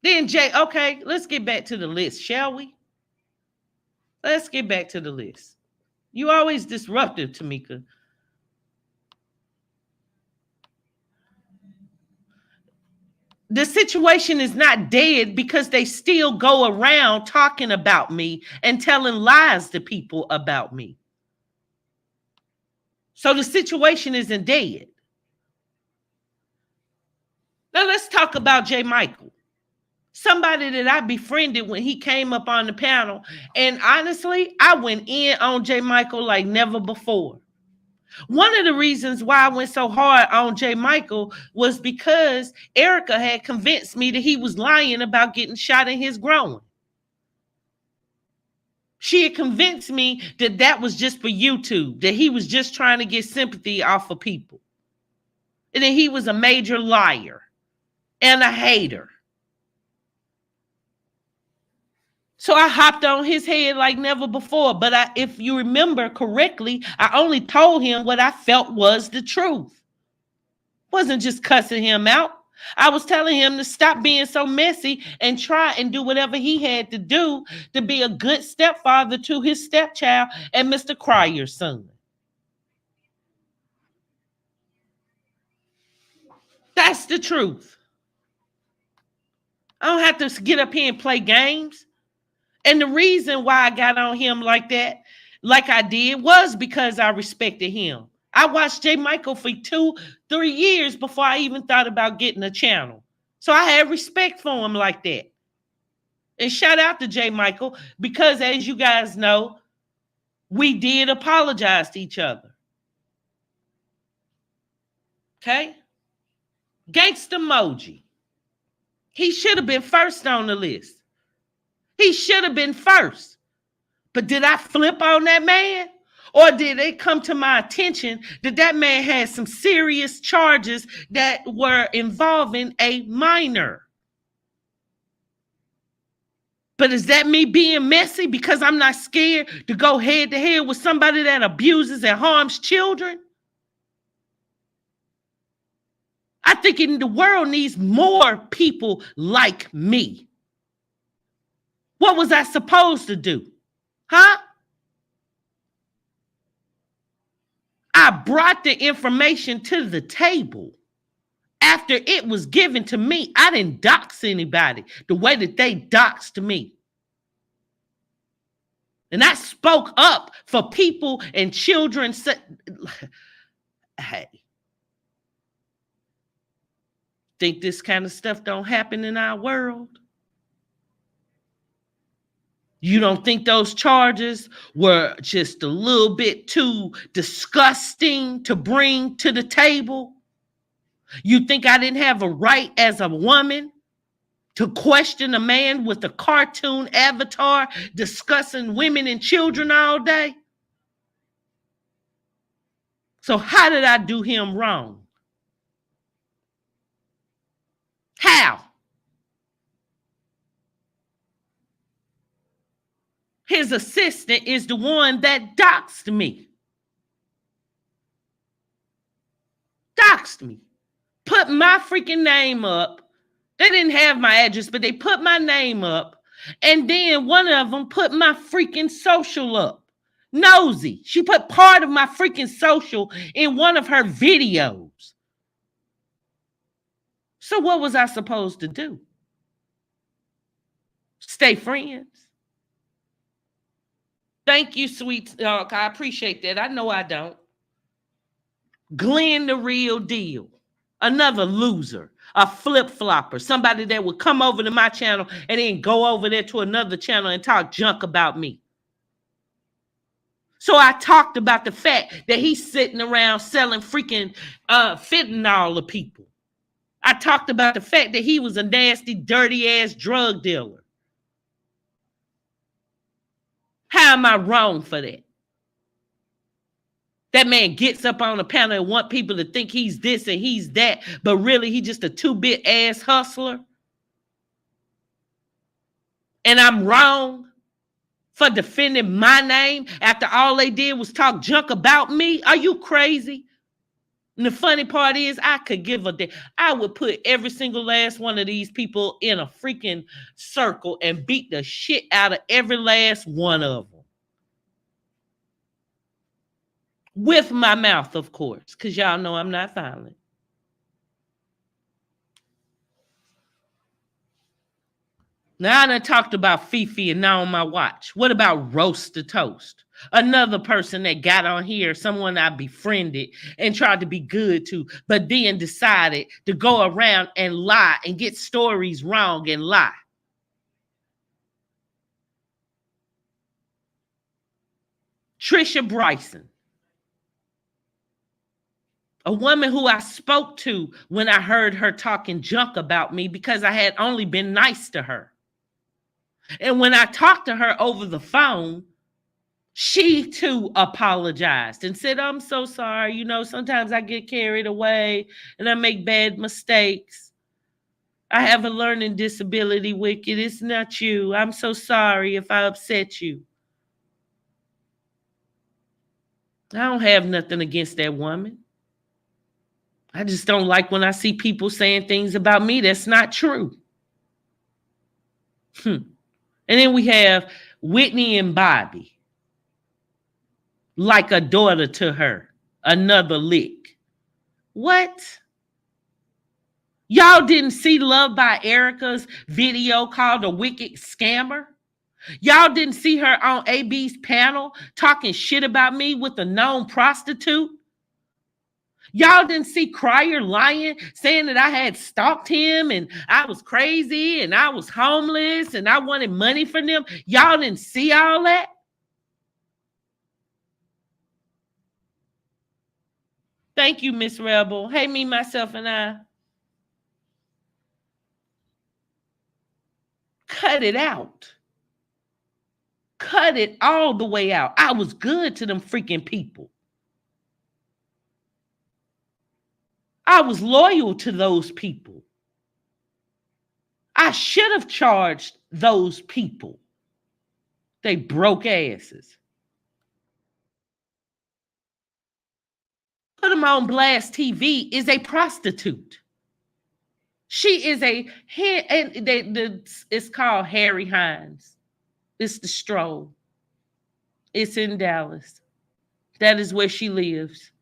Then Jay, okay, let's get back to the list, shall we? Let's get back to the list. You always disruptive, Tamika. The situation is not dead because they still go around talking about me and telling lies to people about me. So the situation isn't dead. Now let's talk about J. Michael. Somebody that I befriended when he came up on the panel. And honestly, I went in on J. Michael like never before. One of the reasons why I went so hard on J. Michael was because Erica had convinced me that he was lying about getting shot in his groin. She had convinced me that that was just for YouTube, that he was just trying to get sympathy off of people, and that he was a major liar and a hater. So I hopped on his head like never before. But if you remember correctly, I only told him what I felt was the truth. Wasn't just cussing him out. I was telling him to stop being so messy and try and do whatever he had to do to be a good stepfather to his stepchild and Mr. Cryer's son. That's the truth. I don't have to get up here and play games. And the reason why I got on him like that, like I did, was because I respected him. I watched J. Michael for 2-3 years before I even thought about getting a channel. So I had respect for him like that. And shout out to J. Michael, because as you guys know, we did apologize to each other. Okay? Gangsta emoji. He should have been first on the list. He should have been first. But did I flip on that man? Or did it come to my attention that that man had some serious charges that were involving a minor? But is that me being messy because I'm not scared to go head to head with somebody that abuses and harms children? I think the world needs more people like me. What was I supposed to do? Huh? I brought the information to the table. After it was given to me, I didn't dox anybody the way that they doxed me. And I spoke up for people and children. Hey, think this kind of stuff don't happen in our world? You don't think those charges were just a little bit too disgusting to bring to the table? You think I didn't have a right as a woman to question a man with a cartoon avatar discussing women and children all day? So how did I do him wrong? How? His assistant is the one that doxed me. Doxed me. Put my freaking name up. They didn't have my address, but they put my name up. And then one of them put my freaking social up. Nosy. She put part of my freaking social in one of her videos. So what was I supposed to do? Stay friends? Thank you, sweet dog. I appreciate that. I know I don't. Glenn the real deal. Another loser. A flip-flopper. Somebody that would come over to my channel and then go over there to another channel and talk junk about me. So I talked about the fact that he's sitting around selling freaking fentanyl to people. I talked about the fact that he was a nasty, dirty-ass drug dealer. How am I wrong for that? That man gets up on a panel and want people to think he's this and he's that, but really he's just a two-bit ass hustler. And I'm wrong for defending my name after all they did was talk junk about me? Are you crazy? And the funny part is I could give a damn. I would put every single last one of these people in a freaking circle and beat the shit out of every last one of them. With my mouth, of course, because y'all know I'm not violent. Now I done talked about Fifi and now on my watch. What about Roast the Toast? Another person that got on here, someone I befriended and tried to be good to, but then decided to go around and lie and get stories wrong and lie. Trisha Bryson. A woman who I spoke to when I heard her talking junk about me because I had only been nice to her. And when I talked to her over the phone, she too apologized and said, I'm so sorry. You know, sometimes I get carried away and I make bad mistakes. I have a learning disability, Wicked. It's not you. I'm so sorry if I upset you. I don't have nothing against that woman. I just don't like when I see people saying things about me that's not true. And then we have Whitney and Bobby, like a daughter to her, another lick. What? Y'all didn't see Love by Erica's video called A Wicked Scammer? Y'all didn't see her on AB's panel talking shit about me with a known prostitute? Y'all didn't see Crier lying, saying that I had stalked him and I was crazy and I was homeless and I wanted money from them? Y'all didn't see all that? Thank you, Miss Rebel. Hey, me, myself, and I. Cut it out. Cut it all the way out. I was good to them freaking people. I was loyal to those people. I should have charged those people. They broke asses. Put them on Blast TV is a prostitute. She is it's called Harry Hines. It's the Stroll. It's in Dallas. That is where she lives.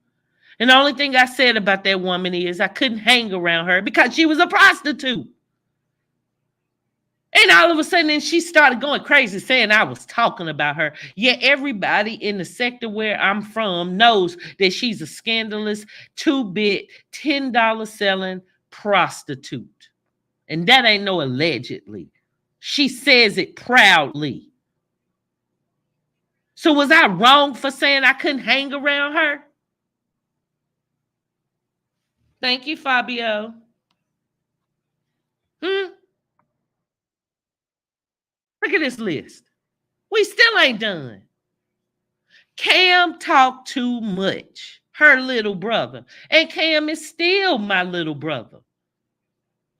And the only thing I said about that woman is I couldn't hang around her because she was a prostitute. And all of a sudden, then she started going crazy saying I was talking about her. Yet everybody in the sector where I'm from knows that she's a scandalous, 2-bit, $10 selling prostitute. And that ain't no allegedly. She says it proudly. So was I wrong for saying I couldn't hang around her? Thank you, Fabio. Look at this list. We still ain't done. Cam talked too much. Her little brother. And Cam is still my little brother.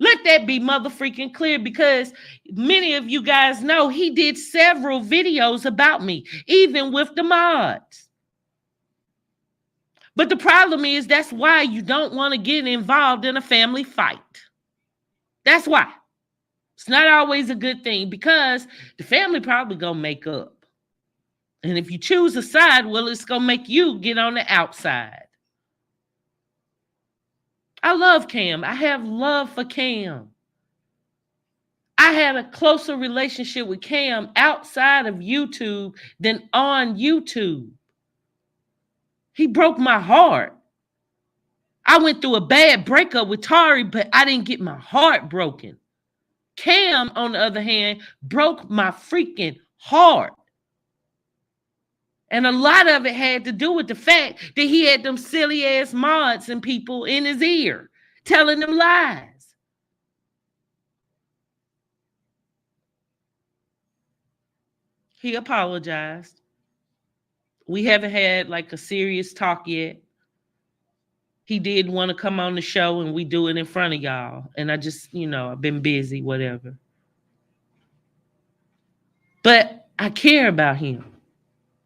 Let that be motherfreaking clear, because many of you guys know he did several videos about me, even with the mods. But the problem is that's why you don't want to get involved in a family fight. That's why. It's not always a good thing, because the family probably gonna make up. And if you choose a side, well, it's gonna make you get on the outside. I love Cam. I have love for Cam. I had a closer relationship with Cam outside of YouTube than on YouTube. He broke my heart. I went through a bad breakup with Tari, but I didn't get my heart broken. Cam, on the other hand, broke my freaking heart. And a lot of it had to do with the fact that he had them silly ass mods and people in his ear telling them lies. He apologized. We haven't had like a serious talk yet. He did want to come on the show and we do it in front of y'all. And I just, I've been busy, whatever. But I care about him.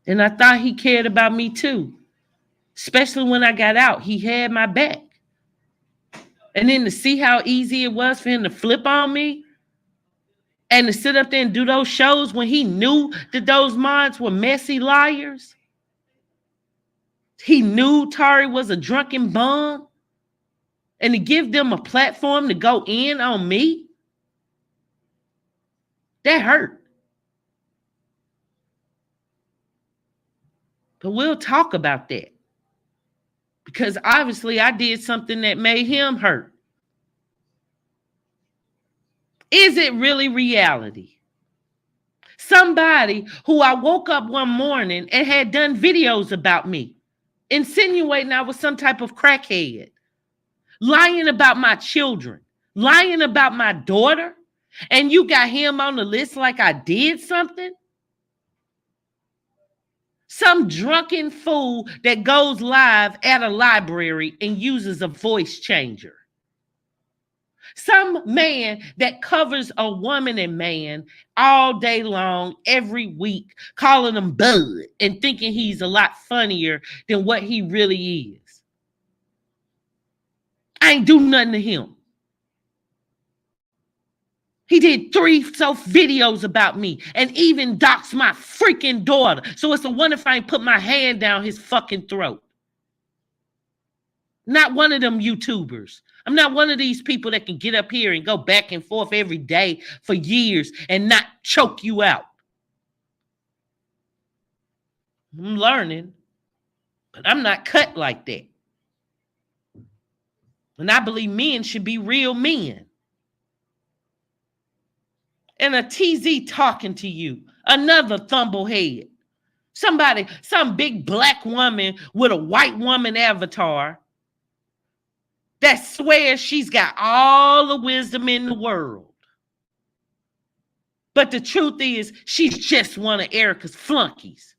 And I thought he cared about me too. Especially when I got out, he had my back. And then to see how easy it was for him to flip on me and to sit up there and do those shows when he knew that those mods were messy liars. He knew Tari was a drunken bum. And to give them a platform to go in on me, that hurt. But we'll talk about that. Because obviously I did something that made him hurt. Is it really reality? Somebody who I woke up one morning and had done videos about me insinuating I was some type of crackhead, lying about my children, lying about my daughter, and you got him on the list like I did something? Some drunken fool that goes live at a library and uses a voice changer. Some man that covers a woman and man all day long, every week, calling him Bud and thinking he's a lot funnier than what he really is. I ain't do nothing to him. He did 3 videos about me and even doxed my freaking daughter. So it's a wonder if I ain't put my hand down his fucking throat. Not one of them YouTubers. I'm not one of these people that can get up here and go back and forth every day for years and not choke you out. I'm learning, but I'm not cut like that. And I believe men should be real men. And a TZ talking to you, another thumblehead. Somebody, some big black woman with a white woman avatar that swears she's got all the wisdom in the world. But the truth is, she's just one of Erica's flunkies.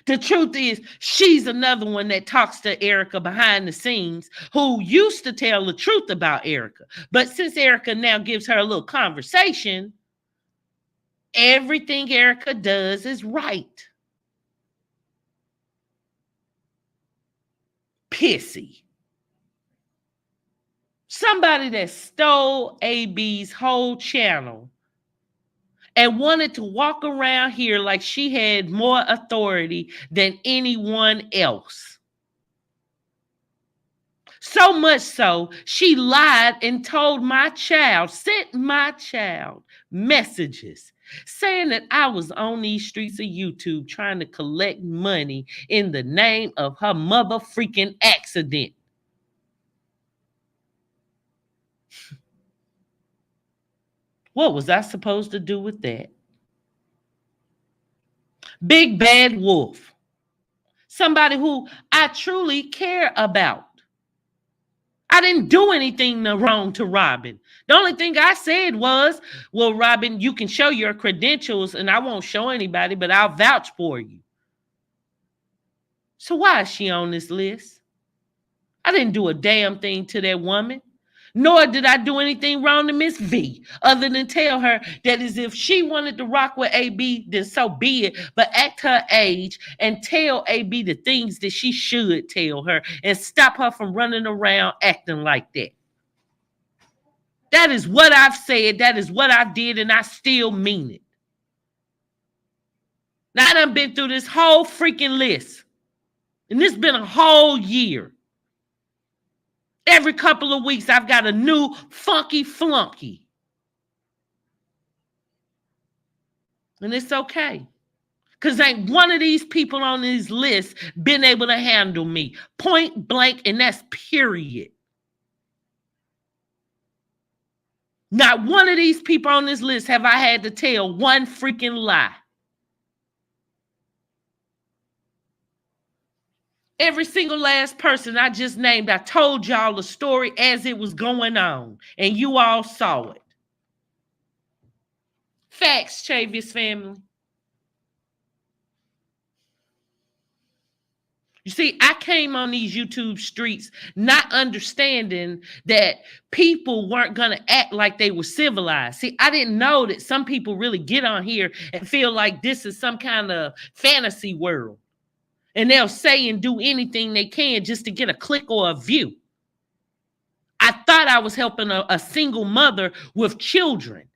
The truth is, she's another one that talks to Erica behind the scenes who used to tell the truth about Erica. But since Erica now gives her a little conversation, everything Erica does is right. Pissy. Somebody that stole AB's whole channel and wanted to walk around here like she had more authority than anyone else. So much so, she lied and told my child, sent my child messages saying that I was on these streets of YouTube trying to collect money in the name of her mother freaking accident. What was I supposed to do with that? Big bad wolf. Somebody who I truly care about. I didn't do anything wrong to Robin. The only thing I said was, well, Robin, you can show your credentials and I won't show anybody, but I'll vouch for you. So why is she on this list? I didn't do a damn thing to that woman. Nor did I do anything wrong to Miss V, other than tell her that as if she wanted to rock with AB, then so be it, but act her age and tell AB the things that she should tell her and stop her from running around acting like that. That is what I've said. That is what I did, and I still mean it. Now, I done been through this whole freaking list, and this been a whole year. Every couple of weeks, I've got a new funky flunky. And it's okay. Because ain't one of these people on this list been able to handle me. Point blank, and that's period. Not one of these people on this list have I had to tell one freaking lie. Every single last person I just named, I told y'all the story as it was going on, and you all saw it. Facts, Chavis family. You see, I came on these YouTube streets not understanding that people weren't going to act like they were civilized. See, I didn't know that some people really get on here and feel like this is some kind of fantasy world. And they'll say and do anything they can just to get a click or a view. I thought I was helping a single mother with children.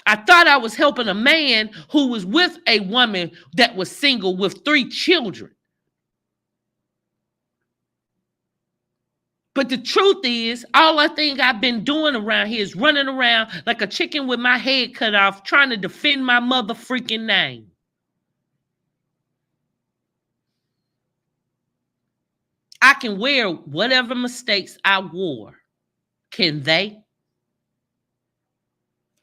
I thought I was helping a man who was with a woman that was single with 3 children. But the truth is, all I think I've been doing around here is running around like a chicken with my head cut off, trying to defend my mother freaking name. I can wear whatever mistakes I wore. Can they?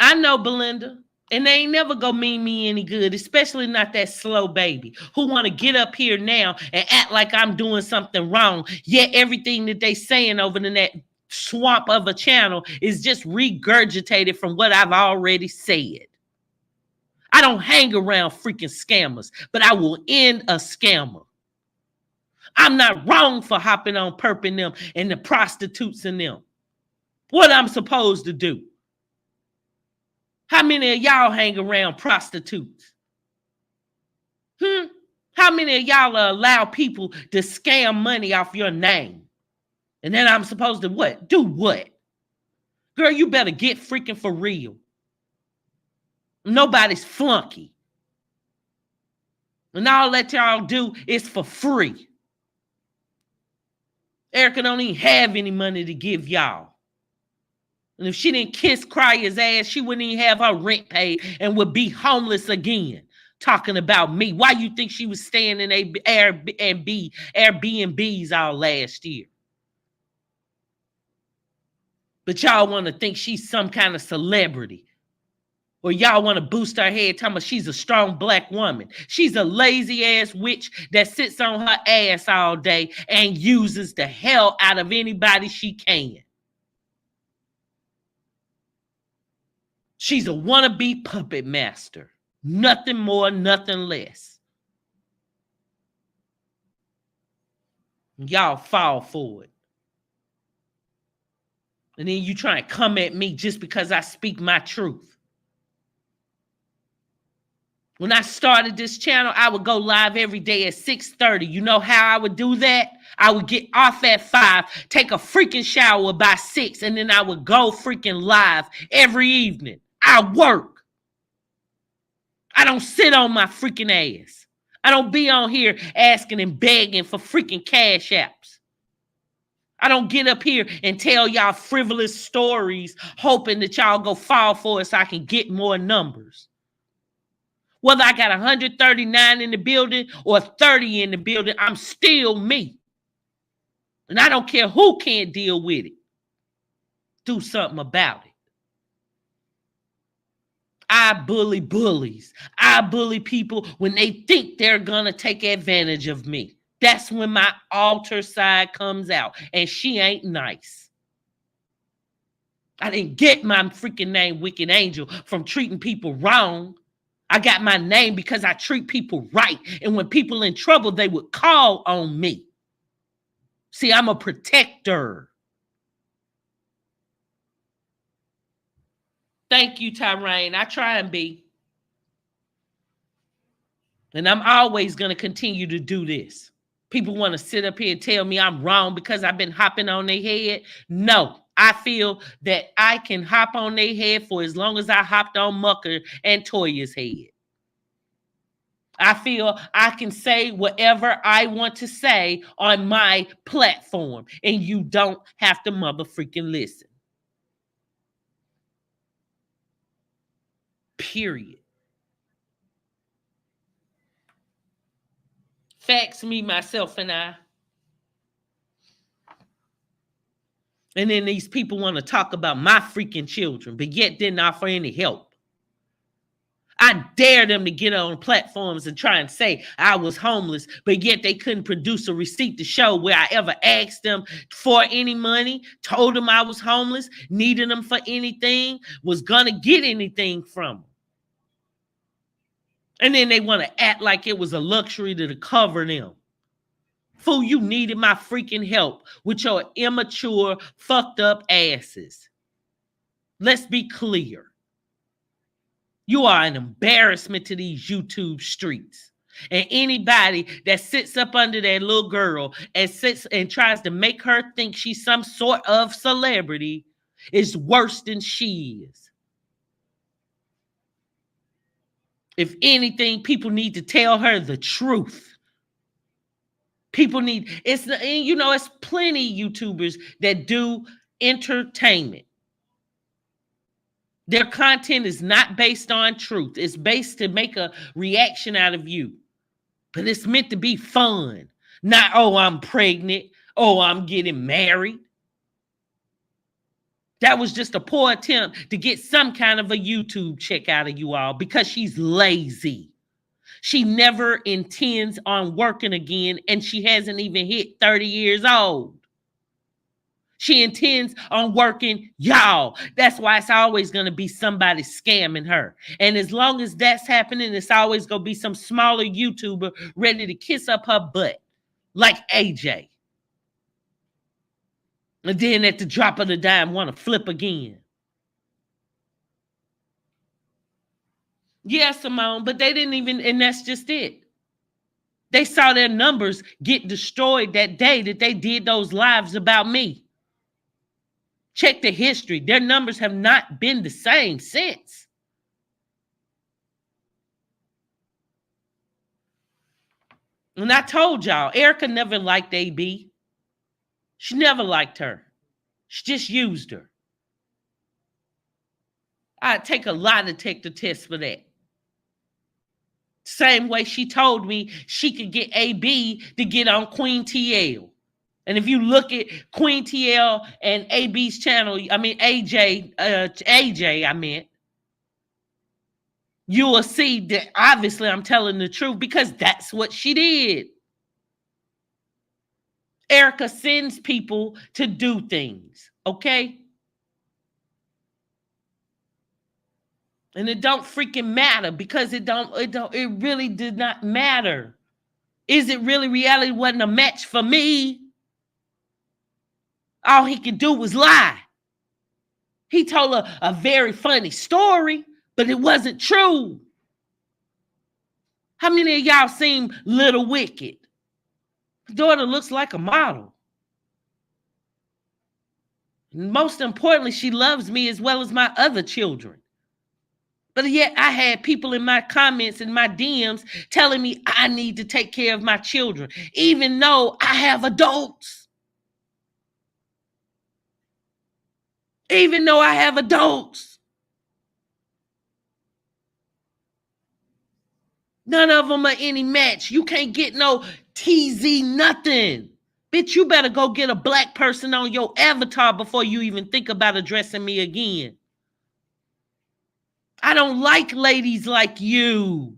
I know, Belinda. And they ain't never gonna mean me any good, especially not that slow baby who want to get up here now and act like I'm doing something wrong. Yet everything that they saying over in that swamp of a channel is just regurgitated from what I've already said. I don't hang around freaking scammers, but I will end a scammer. I'm not wrong for hopping on Perp and them and the prostitutes and them. What I'm supposed to do? How many of y'all hang around prostitutes? How many of y'all allow people to scam money off your name? And then I'm supposed to what? Do what? Girl, you better get freaking for real. Nobody's flunky. And all that y'all do is for free. Erica don't even have any money to give y'all. And if she didn't cry his ass, she wouldn't even have her rent paid and would be homeless again. Talking about me. Why you think she was staying in Airbnbs all last year? But y'all want to think she's some kind of celebrity. Or y'all want to boost her head talking about she's a strong black woman. She's a lazy ass witch that sits on her ass all day and uses the hell out of anybody she can. She's a wannabe puppet master. Nothing more, nothing less. Y'all fall for it. And then you try and come at me just because I speak my truth. When I started this channel, I would go live every day at 6:30. You know how I would do that? I would get off at 5, take a freaking shower by 6, and then I would go freaking live every evening. I work. I don't sit on my freaking ass. I don't be on here asking and begging for freaking cash apps. I don't get up here and tell y'all frivolous stories hoping that y'all go fall for it so I can get more numbers. Whether I got 139 in the building or 30 in the building, I'm still me. And I don't care who can't deal with it. Do something about it. I bully bullies. I bully people when they think they're going to take advantage of me. That's when my alter side comes out. And she ain't nice. I didn't get my freaking name, Wicked Angel, from treating people wrong. I got my name because I treat people right. And when people in trouble, they would call on me. See, I'm a protector. Thank you, Tyraine. I try and be. And I'm always going to continue to do this. People want to sit up here and tell me I'm wrong because I've been hopping on their head. No, I feel that I can hop on their head for as long as I hopped on Mucker and Toya's head. I feel I can say whatever I want to say on my platform, and you don't have to motherfreaking listen. Period. Facts, me, myself, and I. And then these people want to talk about my freaking children, but yet didn't offer any help. I dare them to get on platforms and try and say I was homeless, but yet they couldn't produce a receipt to show where I ever asked them for any money, told them I was homeless, needed them for anything, was going to get anything from them. And then they want to act like it was a luxury to cover them. Fool, you needed my freaking help with your immature, fucked up asses. Let's be clear. You are an embarrassment to these YouTube streets. And anybody that sits up under that little girl and sits and tries to make her think she's some sort of celebrity is worse than she is. If anything, people need to tell her the truth. People need, it's plenty YouTubers that do entertainment. Their content is not based on truth. It's based to make a reaction out of you. But it's meant to be fun. Not, oh, I'm pregnant. Oh, I'm getting married. That was just a poor attempt to get some kind of a YouTube check out of you all because she's lazy. She never intends on working again, and she hasn't even hit 30 years old. She intends on working y'all. That's why it's always going to be somebody scamming her. And as long as that's happening, it's always going to be some smaller YouTuber ready to kiss up her butt, like AJ. And then at the drop of the dime, want to flip again. Yeah, Simone, but they didn't even, and that's just it. They saw their numbers get destroyed that day that they did those lives about me. Check the history. Their numbers have not been the same since. And I told y'all, Erica never liked AB. She never liked her. She just used her. I'd take a lie detector test for that. Same way she told me she could get AB to get on Queen TL. And if you look at Queen TL and AB's channel, I mean AJ, I meant, you will see that obviously I'm telling the truth because that's what she did. Erica sends people to do things, okay? And it don't freaking matter because it really did not matter. Is it really reality wasn't a match for me? All he could do was lie. He told a very funny story, but it wasn't true. How many of y'all seen Little Wicked? Her daughter looks like a model. Most importantly, she loves me as well as my other children. But yet I had people in my comments and my DMs telling me I need to take care of my children, even though I have adults. Even though I have adults. None of them are any match. You can't get no TZ nothing. Bitch, you better go get a black person on your avatar before you even think about addressing me again. I don't like ladies like you.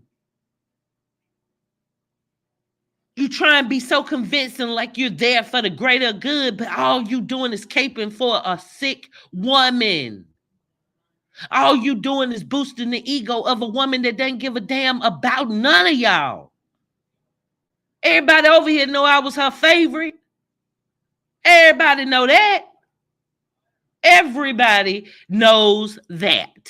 You try and be so convincing like you're there for the greater good, but all you doing is caping for a sick woman. All you doing is boosting the ego of a woman that doesn't give a damn about none of y'all. Everybody over here know I was her favorite. Everybody know that. Everybody knows that.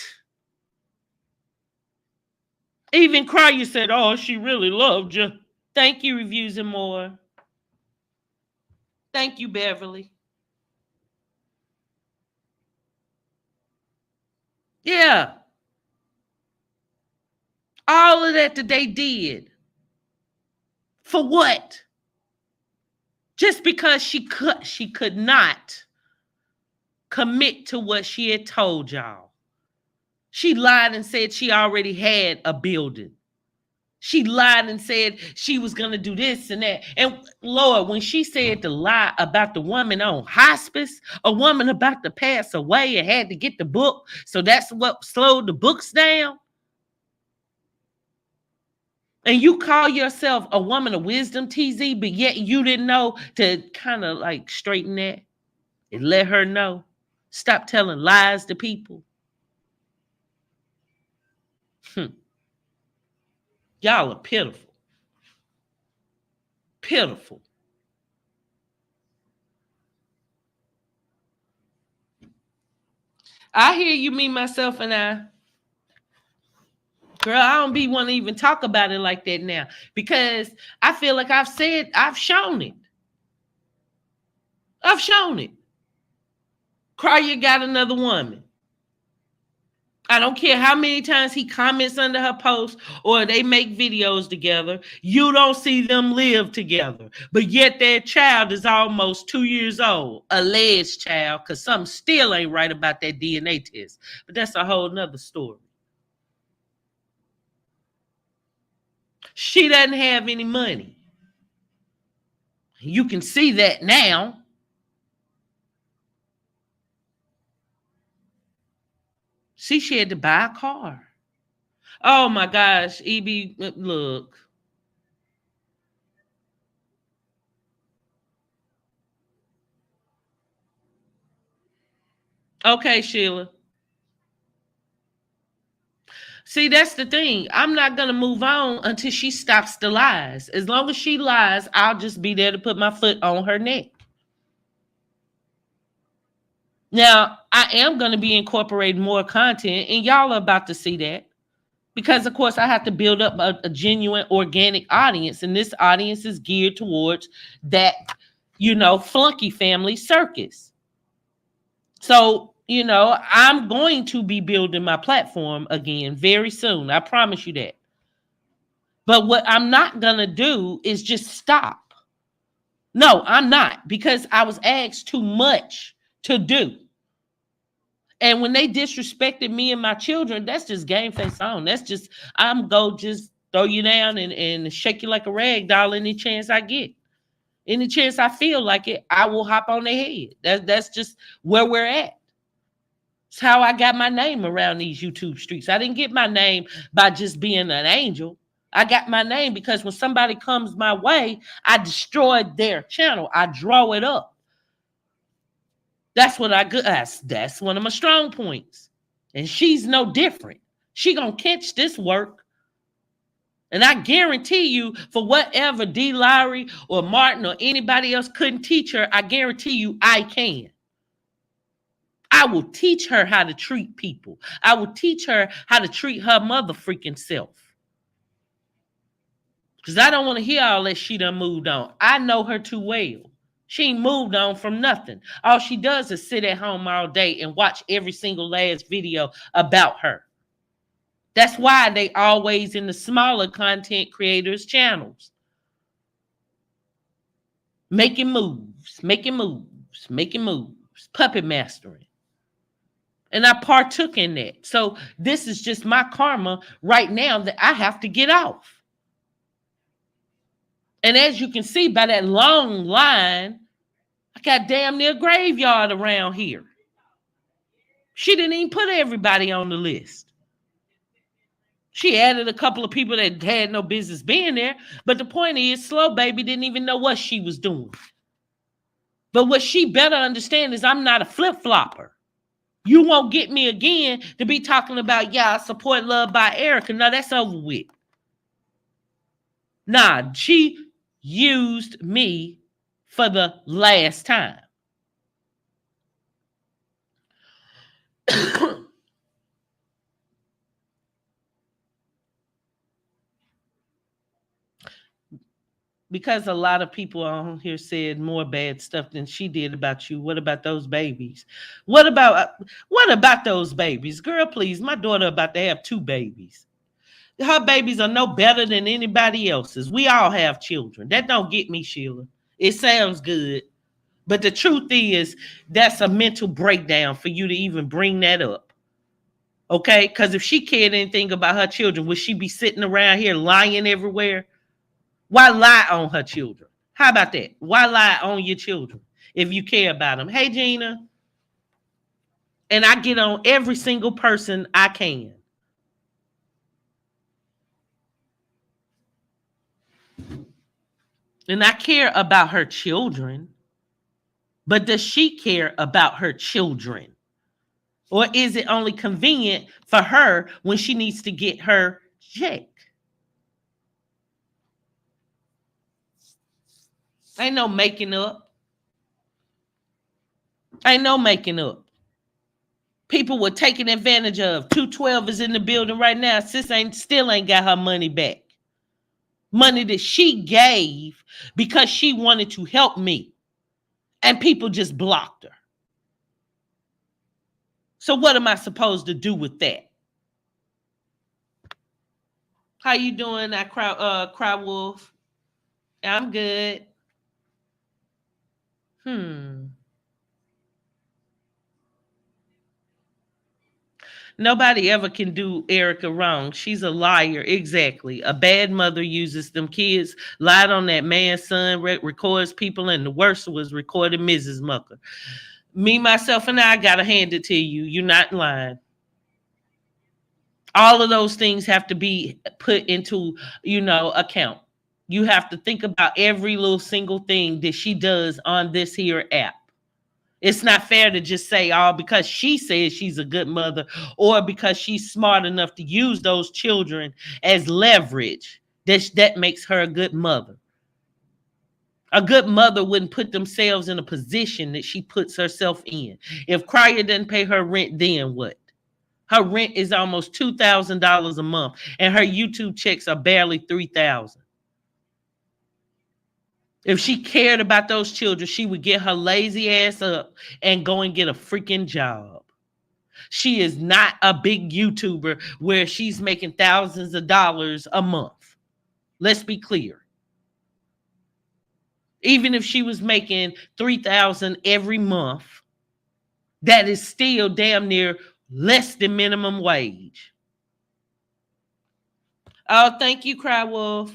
Even Cryer said, oh, she really loved you. Thank you, Reviews and More. Thank you, Beverly. Yeah. All of that they did. For what? Just because she could not commit to what she had told y'all. She lied and said she already had a building. She lied and said she was going to do this and that. And Lord, when she said the lie about the woman on hospice, a woman about to pass away and had to get the book, so that's what slowed the books down. And you call yourself a woman of wisdom, TZ, but yet you didn't know to kind of like straighten that and let her know. Stop telling lies to people. Y'all are pitiful. Pitiful. I hear you, me, myself, and I. Girl, I don't be want to even talk about it like that now because I feel like I've shown it. I've shown it. Cryer got another woman. I don't care how many times he comments under her post or they make videos together. You don't see them live together. But yet their child is almost 2 years old. Alleged child, because something still ain't right about that DNA test. But that's a whole nother story. She doesn't have any money. You can see that now. See, she had to buy a car. Oh my gosh, EB, look. Okay, Sheila. See, that's the thing. I'm not going to move on until she stops the lies. As long as she lies, I'll just be there to put my foot on her neck. Now, I am going to be incorporating more content, and y'all are about to see that. Because, of course, I have to build up a genuine, organic audience, and this audience is geared towards that, flunky family circus. So, I'm going to be building my platform again very soon. I promise you that. But what I'm not going to do is just stop. No, I'm not, because I was asked too much to do. And when they disrespected me and my children, that's just game face on. That's just, I'm go just throw you down and shake you like a rag doll any chance I get. Any chance I feel like it, I will hop on their head. That's just where we're at. It's how I got my name around these YouTube streets. I didn't get my name by just being an angel. I got my name because when somebody comes my way, I destroy their channel. I draw it up. That's what I good. That's one of my strong points. And she's no different. She gonna catch this work. And I guarantee you, for whatever D. Lowry or Martin or anybody else couldn't teach her, I guarantee you I can. I will teach her how to treat people. I will teach her how to treat her mother freaking self. Because I don't want to hear all that she done moved on. I know her too well. She ain't moved on from nothing. All she does is sit at home all day and watch every single last video about her. That's why they always in the smaller content creators' channels. Making moves, puppet mastering. And I partook in that. So this is just my karma right now that I have to get off. And as you can see by that long line, I got damn near a graveyard around here. She didn't even put everybody on the list. She added a couple of people that had no business being there. But the point is, Slow Baby didn't even know what she was doing. But what she better understand is I'm not a flip-flopper. You won't get me again to be talking about, I support Love by Erica. No, that's over with. Nah, she used me for the last time. Because a lot of people on here said more bad stuff than she did about you. What about those babies? What about those babies? Girl, please, my daughter about to have 2 babies. Her babies are no better than anybody else's. We all have children. That don't get me, Sheila. It sounds good. But the truth is, that's a mental breakdown for you to even bring that up. Okay? Because if she cared anything about her children, would she be sitting around here lying everywhere? Why lie on her children? How about that? Why lie on your children if you care about them? Hey, Gina. And I get on every single person I can. And I care about her children. But does she care about her children? Or is it only convenient for her when she needs to get her check? Ain't no making up. Ain't no making up. People were taken advantage of. 212 is in the building right now. Sis still ain't got her money back. Money that she gave because she wanted to help me. And people just blocked her. So what am I supposed to do with that? How you doing, that Cry Wolf? I'm good. Nobody ever can do Erica wrong. She's a liar. Exactly. A bad mother uses them kids, lied on that man's son, records people, and the worst was recording Mrs. Mucker. Me, myself, and I gotta hand it to you. You're not lying. All of those things have to be put into, account. You have to think about every little single thing that she does on this here app. It's not fair to just say, oh, because she says she's a good mother, or because she's smart enough to use those children as leverage, that makes her a good mother. A good mother wouldn't put themselves in a position that she puts herself in. If Crier doesn't pay her rent, then what? Her rent is almost $2,000 a month, and her YouTube checks are barely $3,000. If she cared about those children, she would get her lazy ass up and go and get a freaking job. She is not a big YouTuber where she's making thousands of dollars a month. Let's be clear. Even if she was making $3,000 every month, that is still damn near less than minimum wage. Oh, thank you, Cry Wolf.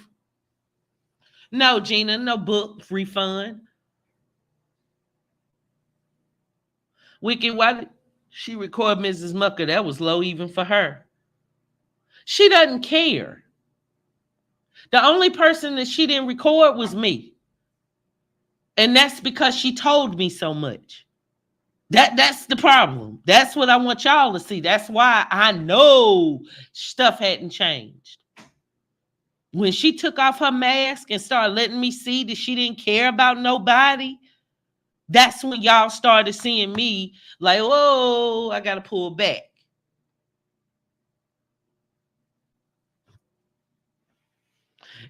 No, Gina, no book refund. Wicked, why did she record Mrs. Mucker? That was low even for her. She doesn't care. The only person that she didn't record was me. And that's because she told me so much. That's the problem. That's what I want y'all to see. That's why I know stuff hadn't changed. When she took off her mask and started letting me see that she didn't care about nobody, that's when y'all started seeing me like, whoa, I got to pull back.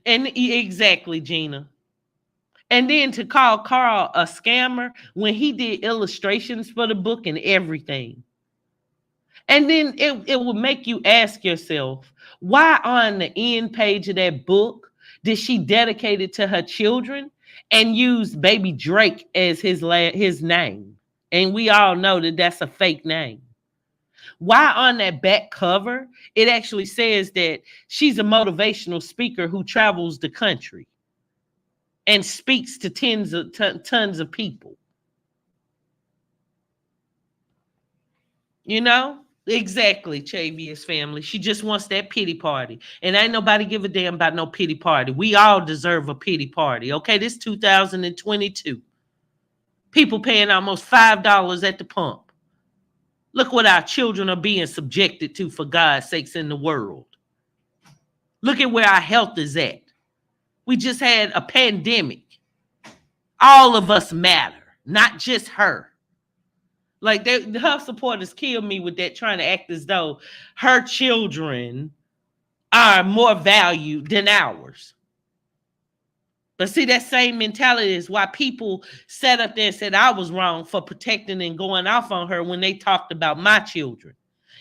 And exactly, Gina. And then to call Carl a scammer when he did illustrations for the book and everything. And then it will make you ask yourself, why on the end page of that book did she dedicate it to her children and use Baby Drake as his name? And we all know that that's a fake name. Why on that back cover, it actually says that she's a motivational speaker who travels the country and speaks to tons of people. You know? Exactly, Chavia's family. She just wants that pity party. And ain't nobody give a damn about no pity party. We all deserve a pity party. Okay, this 2022. People paying almost $5 at the pump. Look what our children are being subjected to, for God's sakes, in the world. Look at where our health is at. We just had a pandemic. All of us matter, not just her. Like her supporters killed me with that, trying to act as though her children are more valued than ours. But see, that same mentality is why people sat up there and said I was wrong for protecting and going off on her when they talked about my children,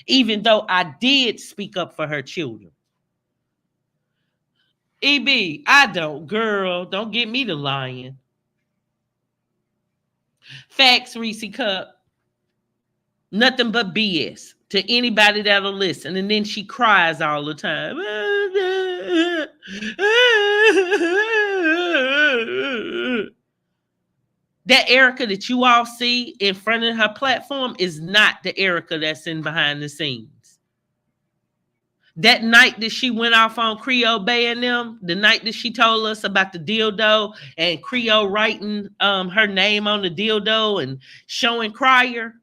even though I did speak up for her children. EB, I don't, girl, don't get me to lying. Facts, Reese Cup. Nothing but BS to anybody that'll listen. And then she cries all the time. That Erica that you all see in front of her platform is not the Erica that's in behind the scenes. That night that she went off on Creole Bay and them, the night that she told us about the dildo and Creole writing her name on the dildo and showing Crier,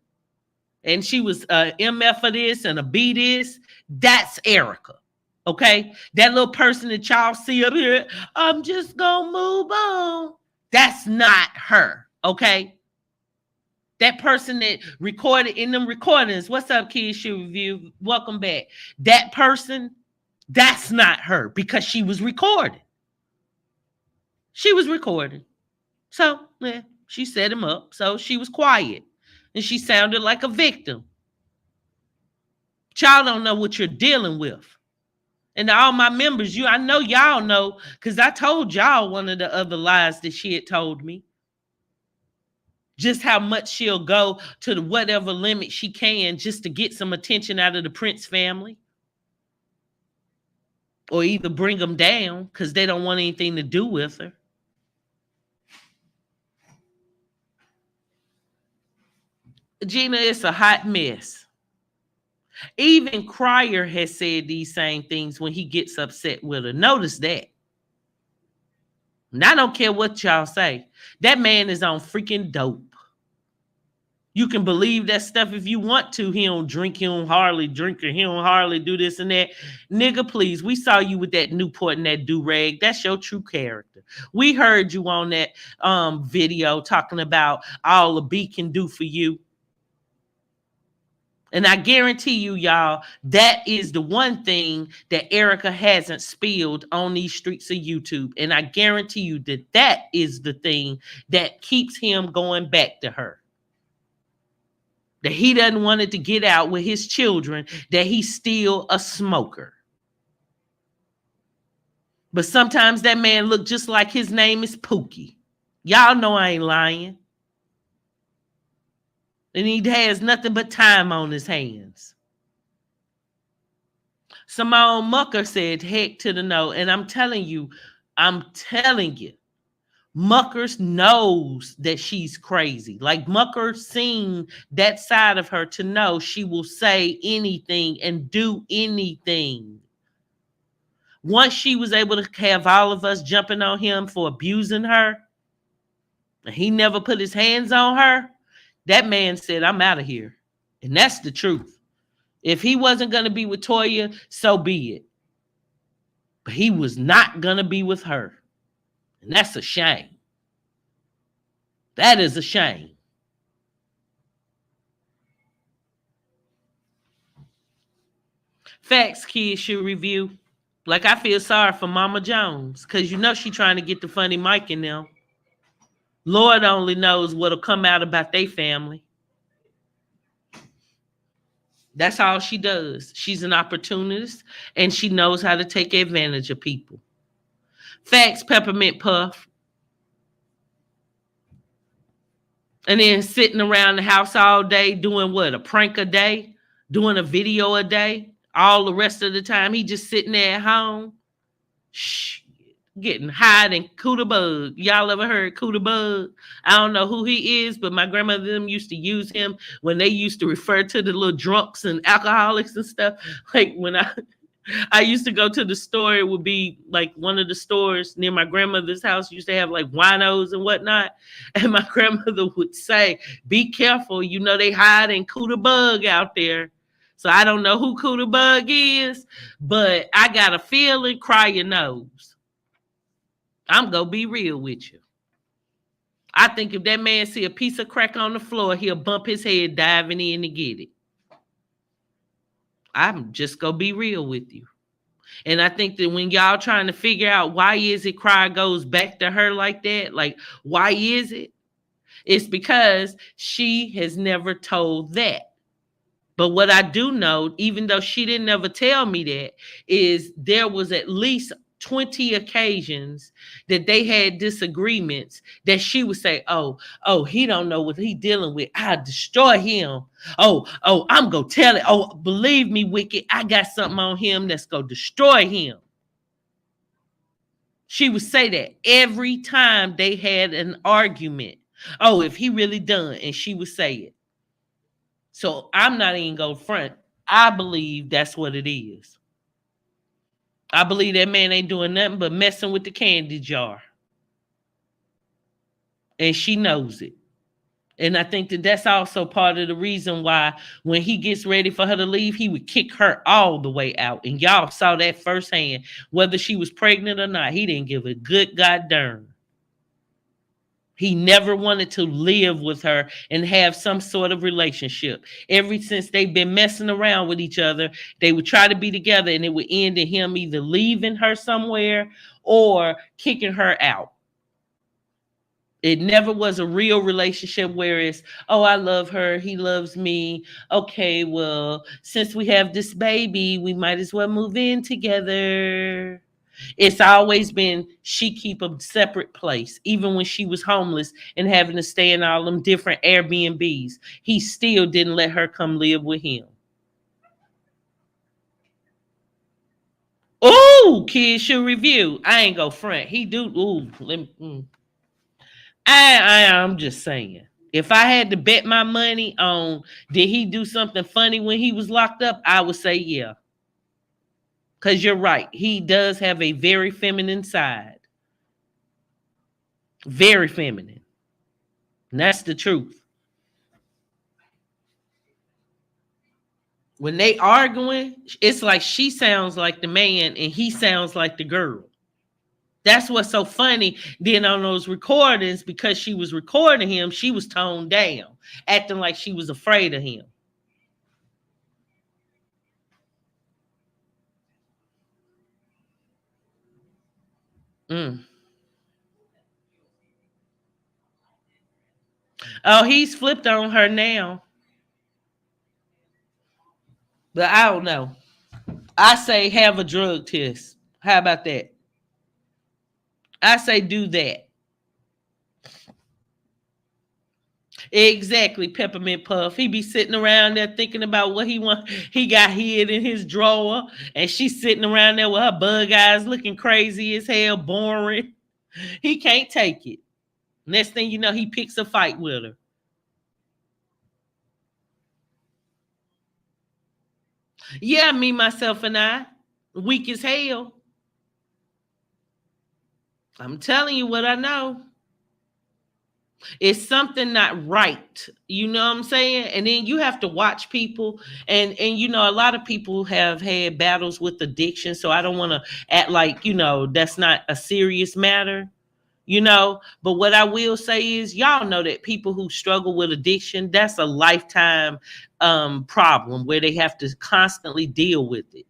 and she was MF for this and a B this, that's Erica. Okay? That little person that y'all see up here, I'm just gonna move on. That's not her. Okay? That person that recorded in them recordings, what's up, Kids Shoe Review? Welcome back. That person, that's not her because she was recording. She was recording. So, yeah, she set him up. So she was quiet. And she sounded like a victim. Y'all don't know what you're dealing with. And to all my members, I know y'all know, because I told y'all one of the other lies that she had told me. Just how much she'll go to whatever limit she can just to get some attention out of the Prince family. Or either bring them down because they don't want anything to do with her. Gina, it's a hot mess. Even Crier has said these same things when he gets upset with her. Notice that. And I don't care what y'all say. That man is on freaking dope. You can believe that stuff if you want to. He don't drink, he don't hardly drink, or he don't hardly do this and that. Nigga, please, we saw you with that Newport and that do-rag. That's your true character. We heard you on that video talking about all the B can do for you. And I guarantee you, y'all, that is the one thing that Erica hasn't spilled on these streets of YouTube. And I guarantee you that that is the thing that keeps him going back to her. That he doesn't want it to get out with his children, that he's still a smoker. But sometimes that man look just like his name is Pookie. Y'all know I ain't lying. And he has nothing but time on his hands. Simone Mucker said, heck to the no. And I'm telling you, Muckers knows that she's crazy. Like Mucker seen that side of her to know she will say anything and do anything. Once she was able to have all of us jumping on him for abusing her, and he never put his hands on her, that man said, I'm out of here. And that's the truth. If he wasn't going to be with Toya, so be it. But he was not going to be with her. And that's a shame. That is a shame. Facts kids should review. Like, I feel sorry for Mama Jones, because you know she trying to get the funny mic in them. Lord only knows what'll come out about their family. That's all she does. She's an opportunist, and she knows how to take advantage of people. Facts, Peppermint Puff. And then sitting around the house all day doing what? A prank a day? Doing a video a day? All the rest of the time, he just sitting there at home. Shh. Getting high and cooter bug. Y'all ever heard cooter bug? I don't know who he is, but my grandmother them used to use him when they used to refer to the little drunks and alcoholics and stuff. Like when I used to go to the store, it would be like one of the stores near my grandmother's house used to have like winos and whatnot. And my grandmother would say, be careful, you know they hide in cooter bug out there. So I don't know who cooter bug is, but I got a feeling Crier knows. I'm going to be real with you. I think if that man see a piece of crack on the floor, he'll bump his head diving in to get it. I'm just going to be real with you. And I think that when y'all trying to figure out why is it Crier goes back to her like that, like why is it? It's because she has never told that. But what I do know, even though she didn't ever tell me that, is there was at least 20 occasions that they had disagreements that she would say, oh, he don't know what he dealing with. I'll destroy him. Oh, I'm going to tell it. Oh, believe me, Wicked, I got something on him that's going to destroy him. She would say that every time they had an argument. Oh, if he really done, and she would say it. So I'm not even going to front. I believe that's what it is. I believe that man ain't doing nothing but messing with the candy jar. And she knows it. And I think that that's also part of the reason why when he gets ready for her to leave, he would kick her all the way out. And y'all saw that firsthand. Whether she was pregnant or not, he didn't give a good goddamn. He never wanted to live with her and have some sort of relationship. Ever since they've been messing around with each other, they would try to be together and it would end in him either leaving her somewhere or kicking her out. It never was a real relationship where it's, oh, I love her, he loves me. Okay, well, since we have this baby, we might as well move in together. It's always been she keep a separate place. Even when she was homeless and having to stay in all them different Airbnbs, he still didn't let her come live with him. Oh, kids should review. I ain't go front. He do. Ooh, I'm just saying. If I had to bet my money on did he do something funny when he was locked up, I would say yeah. Because you're right. He does have a very feminine side. Very feminine. And that's the truth. When they arguing, it's like she sounds like the man and he sounds like the girl. That's what's so funny. Then on those recordings, because she was recording him, she was toned down, acting like she was afraid of him. Mm. Oh, he's flipped on her now. But I don't know. I say have a drug test. How about that? I say do that. Exactly, Peppermint Puff. He be sitting around there thinking about what he want. He got hid in his drawer, and she's sitting around there with her bug eyes, looking crazy as hell, boring. He can't take it. Next thing you know, he picks a fight with her. Yeah, me, myself, and I, weak as hell. I'm telling you what I know. It's something not right. You know what I'm saying? And then you have to watch people, and you know, a lot of people have had battles with addiction. So I don't want to act like, you know, that's not a serious matter, you know. But what I will say is, y'all know that people who struggle with addiction, that's a lifetime problem where they have to constantly deal with it.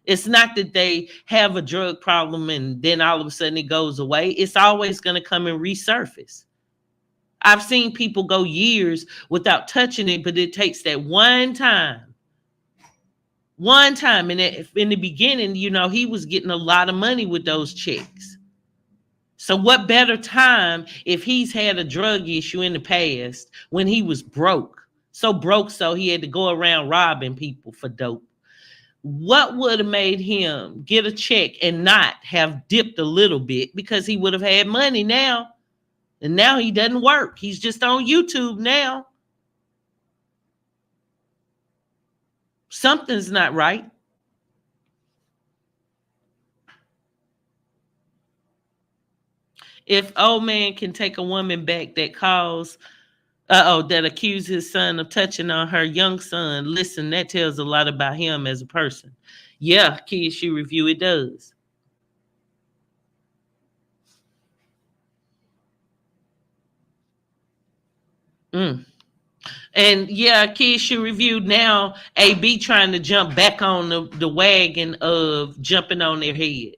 It's not that they have a drug problem and then all of a sudden it goes away. It's always going to come and resurface. I've seen people go years without touching it, but it takes that one time. One time. And in the beginning, you know, he was getting a lot of money with those checks. So what better time if he's had a drug issue in the past when he was broke? So broke, so he had to go around robbing people for dope. What would have made him get a check and not have dipped a little bit, because he would have had money now? And now he doesn't work. He's just on YouTube now. Something's not right. If old man can take a woman back that calls, that accused his son of touching on her young son, listen, that tells a lot about him as a person. Yeah, Kids Shoe Review, it does. Mm. And yeah, Kids Shoe Review, now AB trying to jump back on the wagon of jumping on their head.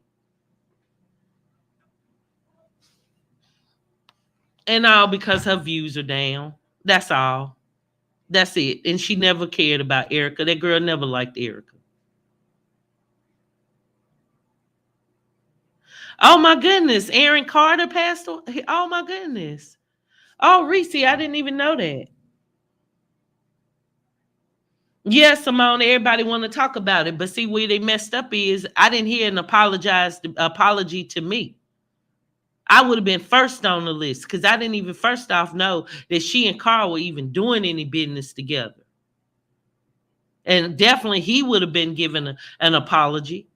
And all because her views are down. That's all. That's it. And she never cared about Erica. That girl never liked Erica. Oh my goodness. Aaron Carter passed away. Oh my goodness. Oh, Reese, I didn't even know that. Yeah, Simone, everybody want to talk about it. But see, where they messed up is I didn't hear an apology to me. I would have been first on the list because I didn't even first off know that she and Carl were even doing any business together. And definitely he would have been given an apology.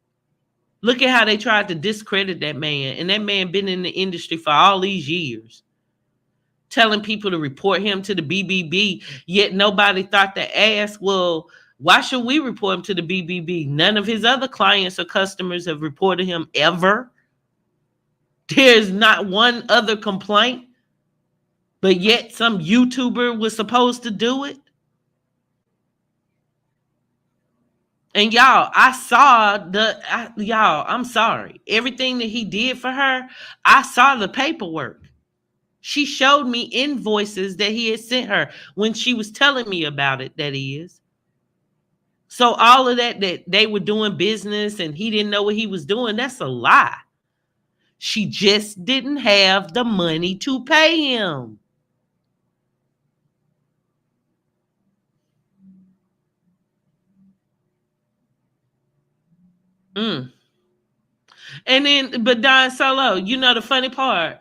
Look at how they tried to discredit that man. And that man been in the industry for all these years, telling people to report him to the BBB, yet nobody thought to ask, well, why should we report him to the BBB? None of his other clients or customers have reported him ever. There's not one other complaint, but yet some YouTuber was supposed to do it. And y'all, I'm sorry. Everything that he did for her, I saw the paperwork. She showed me invoices that he had sent her when she was telling me about it, that is. So all of that they were doing business and he didn't know what he was doing, that's a lie. She just didn't have the money to pay him. Mm. And then, but Don Solo, you know the funny part,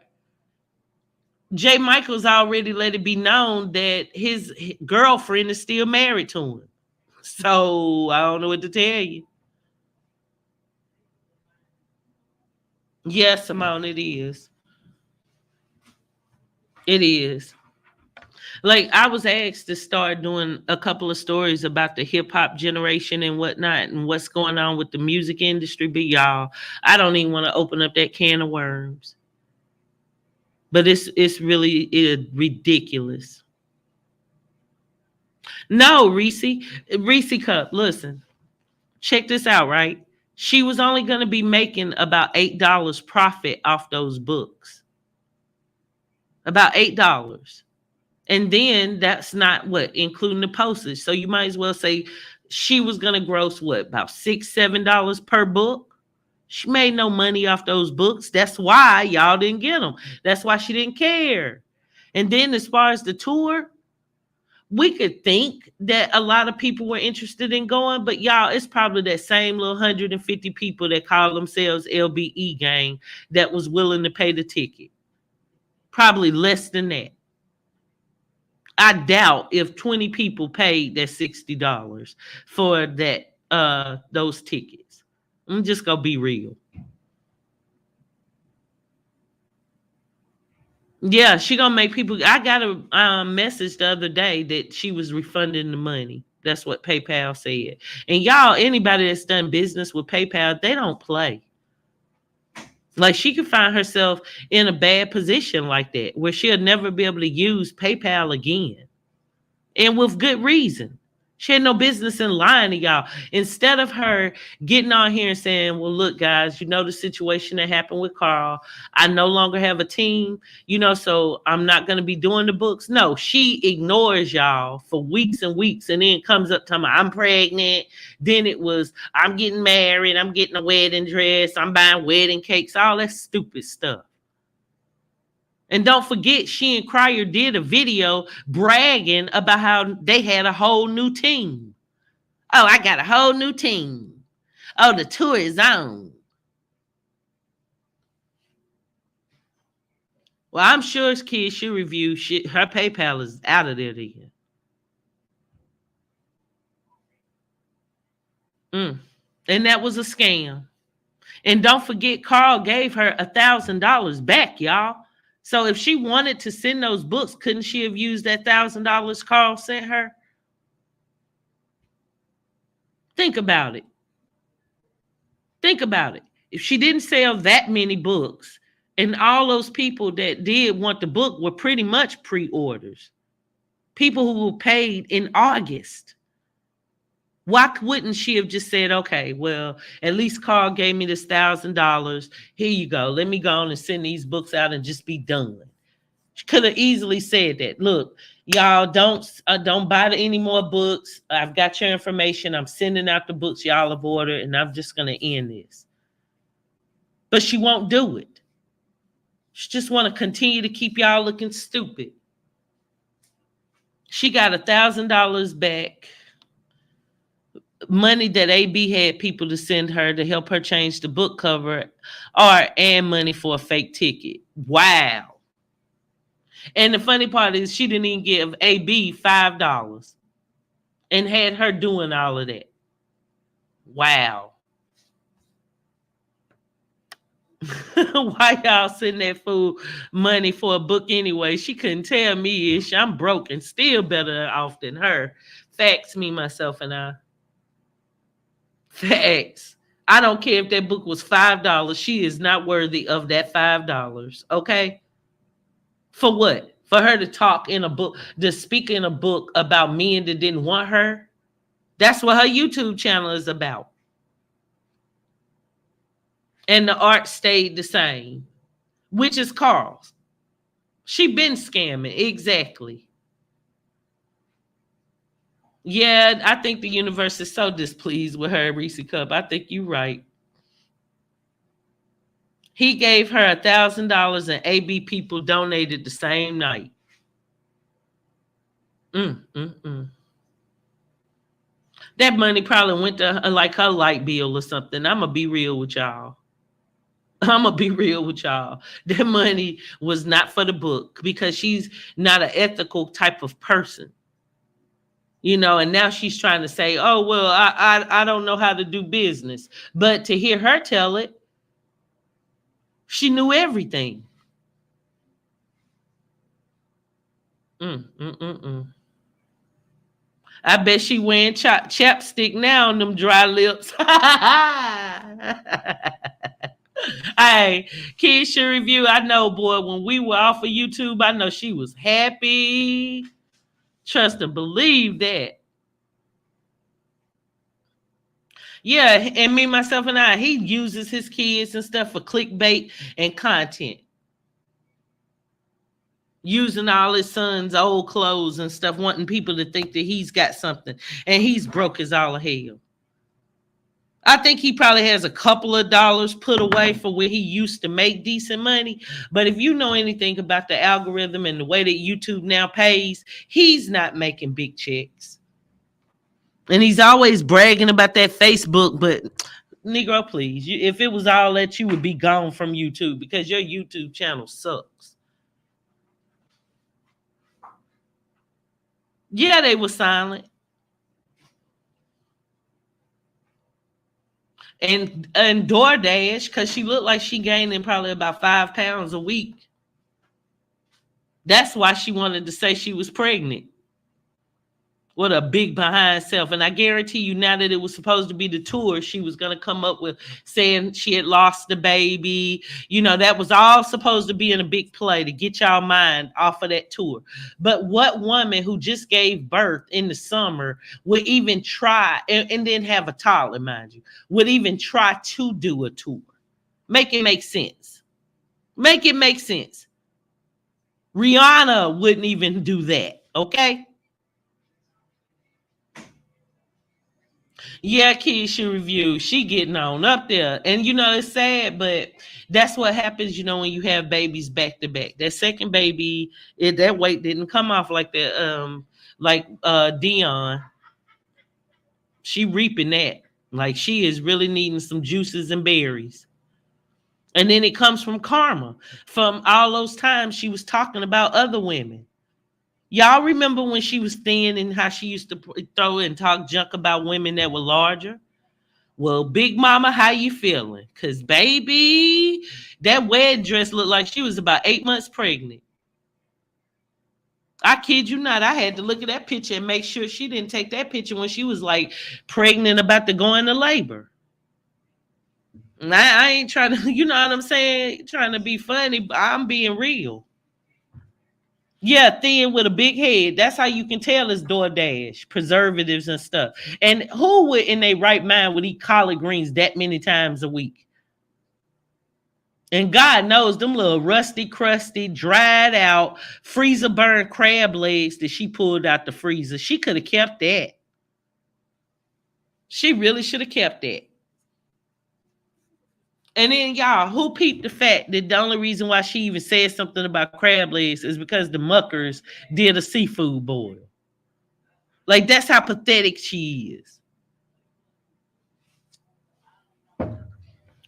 Jay Michaels already let it be known that his girlfriend is still married to him. So I don't know what to tell you. Yes, Simone, it is. It is. Like I was asked to start doing a couple of stories about the hip hop generation and whatnot and what's going on with the music industry. But y'all, I don't even want to open up that can of worms. But it's really ridiculous. No, Reese Cup, listen, check this out, right? She was only going to be making about $8 profit off those books. About $8. And then that's not what, including the postage. So you might as well say she was going to gross what, about $6, $7 per book? She made no money off those books. That's why y'all didn't get them. That's why she didn't care. And then as far as the tour, we could think that a lot of people were interested in going, but y'all, it's probably that same little 150 people that call themselves LBE gang that was willing to pay the ticket. Probably less than that. I doubt if 20 people paid that $60 for that those tickets. I'm just gonna be real. Yeah, she gonna make people. I got a message the other day that she was refunding the money. That's what PayPal said. And y'all, anybody that's done business with PayPal, they don't play. Like she could find herself in a bad position like that, where she'll never be able to use PayPal again, and with good reason. She had no business in lying to y'all. Instead of her getting on here and saying, well, look, guys, you know the situation that happened with Carl. I no longer have a team, so I'm not going to be doing the books. No, she ignores y'all for weeks and weeks and then comes up to me, I'm pregnant. Then it was, I'm getting married. I'm getting a wedding dress. I'm buying wedding cakes, all that stupid stuff. And don't forget, she and Cryer did a video bragging about how they had a whole new team. Oh, I got a whole new team. Oh, the tour is on. Well, I'm sure it's kids she review shit. Her PayPal is out of there again. And that was a scam. And don't forget, Carl gave her $1,000 back, y'all. So if she wanted to send those books, couldn't she have used that $1,000 Carl sent her? Think about it. Think about it. If she didn't sell that many books, and all those people that did want the book were pretty much pre-orders, people who were paid in August, why wouldn't she have just said, okay, well, at least Carl gave me this $1,000. Here you go. Let me go on and send these books out and just be done. She could have easily said that. Look, y'all don't buy any more books. I've got your information. I'm sending out the books y'all have ordered, and I'm just going to end this. But she won't do it. She just want to continue to keep y'all looking stupid. She got $1,000 back. Money that AB had people to send her to help her change the book cover, and money for a fake ticket. Wow. And the funny part is she didn't even give AB $5 and had her doing all of that. Wow. Why y'all sending that fool money for a book anyway? She couldn't tell me ish. I'm broke and still better off than her. Facts, me, myself, and I. Facts. I don't care if that book was $5. She is not worthy of that $5. Okay? For what? For her to talk in a book, to speak in a book about men that didn't want her? That's what her YouTube channel is about. And the art stayed the same, which is Carl's. She been scamming. Exactly. Yeah, I think the universe is so displeased with her, Reese Cup. I think you're right. He gave her $1,000 and AB people donated the same night. That money probably went to like her light bill or something. I'm going to be real with y'all. I'm gonna be real with y'all. That money was not for the book because she's not an ethical type of person. And now she's trying to say, "Oh well, I don't know how to do business." But to hear her tell it, she knew everything. Mm. I bet she wearing chapstick now on them dry lips. Hey, Keisha review. I know, boy. When we were off of YouTube, I know she was happy. Trust and believe that. Yeah, and me, myself, and I, he uses his kids and stuff for clickbait and content, using all his son's old clothes and stuff, wanting people to think that he's got something, and he's broke as all hell. I think he probably has a couple of dollars put away for where he used to make decent money. But if you know anything about the algorithm and the way that YouTube now pays, he's not making big checks. And he's always bragging about that Facebook, but Negro, please, if it was all that, you would be gone from YouTube because your YouTube channel sucks. Yeah, they were silent. And DoorDash, because she looked like she gaining probably about 5 pounds a week. That's why she wanted to say she was pregnant. What a big behind self. And I guarantee you, now that it was supposed to be the tour, she was going to come up with saying she had lost the baby. That was all supposed to be in a big play to get y'all mind off of that tour. But what woman who just gave birth in the summer would even try, and then have a toddler, mind you, would even try to do a tour? Make it make sense. Make it make sense. Rihanna wouldn't even do that, okay? Yeah, Keisha review. She getting on up there. And it's sad, but that's what happens, when you have babies back to back. That second baby, that weight didn't come off like that, Dion. She reaping that. Like she is really needing some juices and berries. And then it comes from karma, from all those times she was talking about other women. Y'all remember when she was thin and how she used to throw and talk junk about women that were larger? Well, Big Mama, how you feeling? Because, baby, that wedding dress looked like she was about 8 months pregnant. I kid you not. I had to look at that picture and make sure she didn't take that picture when she was like pregnant about to go into labor. And I ain't trying to, you know what I'm saying? Trying to be funny, but I'm being real. Yeah, thin with a big head. That's how you can tell it's DoorDash, preservatives and stuff. And who would in their right mind would eat collard greens that many times a week? And God knows them little rusty, crusty, dried out, freezer burned crab legs that she pulled out the freezer. She could have kept that. She really should have kept that. And then y'all, who peeped the fact that the only reason why she even said something about crab legs is because the muckers did a seafood boil. Like that's how pathetic she is.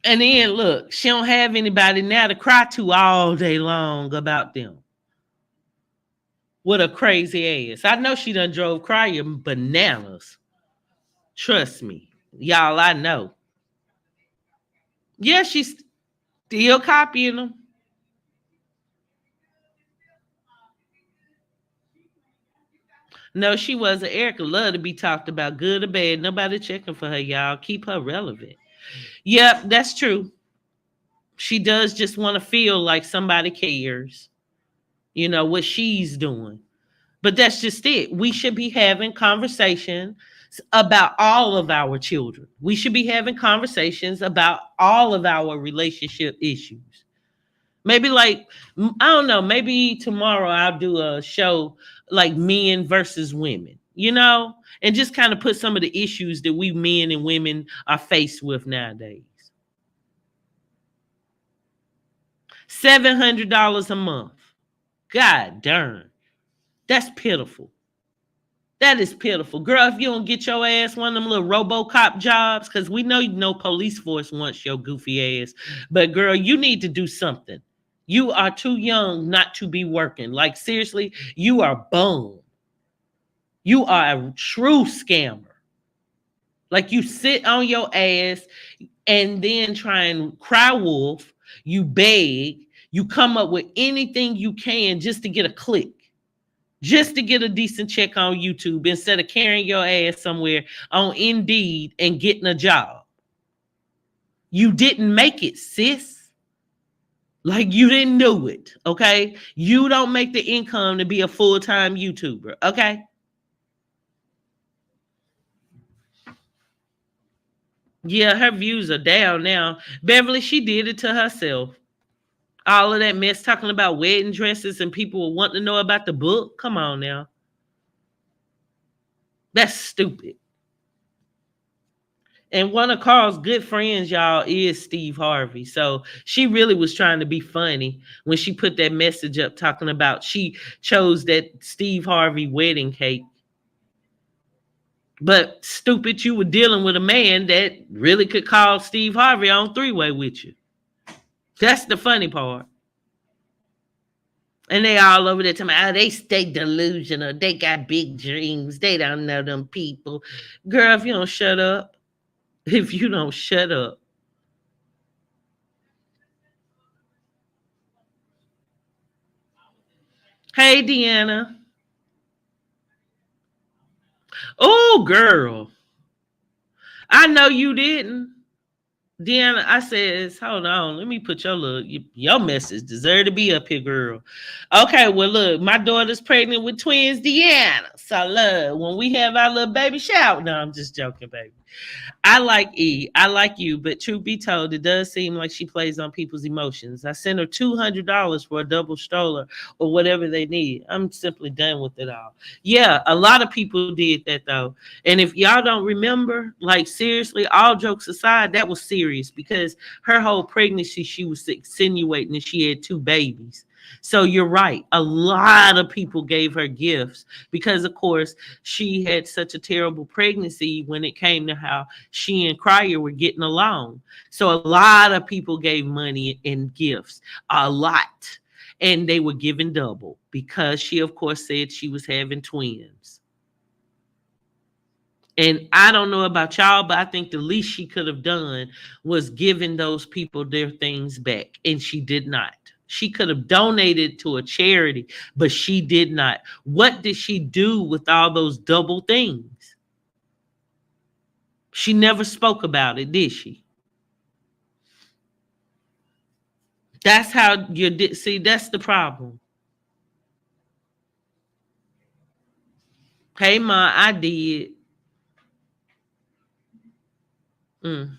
And then look, she don't have anybody now to cry to all day long about them. What a crazy ass. I know she done drove crying bananas. Trust me. Y'all, I know. Yeah, she's still copying them. No, she wasn't. Erica love to be talked about, good or bad. Nobody checking for her, y'all. Keep her relevant. Yep, that's true. She does just want to feel like somebody cares, what she's doing. But that's just it. We should be having conversations about all of our children. We should be having conversations about all of our relationship issues. Maybe like, I don't know, maybe tomorrow I'll do a show like men versus women, and just kind of put some of the issues that we men and women are faced with nowadays. $700 a month. God darn. That's pitiful. That is pitiful. Girl, if you don't get your ass one of them little RoboCop jobs, because we know no police force wants your goofy ass. But girl, you need to do something. You are too young not to be working. Like seriously, you are bum. You are a true scammer. Like you sit on your ass and then try and cry wolf. You beg. You come up with anything you can just to get a click, just to get a decent check on YouTube instead of carrying your ass somewhere on Indeed and getting a job. You didn't make it, sis. Like you didn't do it, okay? You don't make the income to be a full-time YouTuber, okay? Yeah, her views are down now. Beverly, she did it to herself. All of that mess talking about wedding dresses and people wanting to know about the book. Come on now. That's stupid. And one of Carl's good friends, y'all, is Steve Harvey. So she really was trying to be funny when she put that message up talking about she chose that Steve Harvey wedding cake. But stupid, you were dealing with a man that really could call Steve Harvey on three-way with you. That's the funny part. And they all over there telling me, oh, they stay delusional. They got big dreams. They don't know them people. Girl, if you don't shut up, if you don't shut up. Hey, Deanna. Oh, girl. I know you didn't. Deanna, I says, hold on, let me put your message deserve to be up here, girl. Okay, well, look, my daughter's pregnant with twins, Deanna. So, look, when we have our little baby shower, no, I'm just joking, baby. I like E. I like you, but truth be told, it does seem like she plays on people's emotions. I sent her $200 for a double stroller or whatever they need. I'm simply done with it all. Yeah, a lot of people did that though. And if y'all don't remember, like seriously, all jokes aside, that was serious because her whole pregnancy, she was insinuating that she had two babies. So you're right. A lot of people gave her gifts because, of course, she had such a terrible pregnancy when it came to how she and Cryer were getting along. So a lot of people gave money and gifts, a lot. And they were given double because she, of course, said she was having twins. And I don't know about y'all, but I think the least she could have done was giving those people their things back. And she did not. She could have donated to a charity, but she did not. What did she do with all those double things? She never spoke about it, did she? That's how you did. See, that's the problem. Hey, Ma, I did. Mm.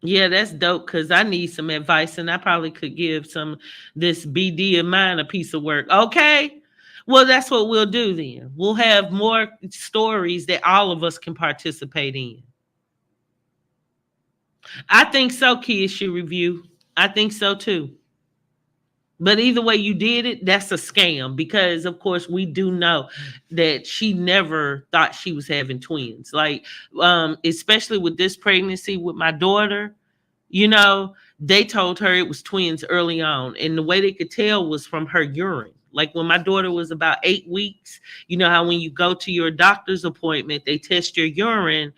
Yeah, that's dope because I need some advice and I probably could give some this BD of mine a piece of work. Okay. Well, that's what we'll do then. We'll have more stories that all of us can participate in. I think so, kids should review. I think so too. But either way you did it, that's a scam because, of course, we do know that she never thought she was having twins. Like, especially with this pregnancy with my daughter, you know, they told her it was twins early on. And the way they could tell was from her urine. Like when my daughter was about 8 weeks, you know how when you go to your doctor's appointment, they test your urine.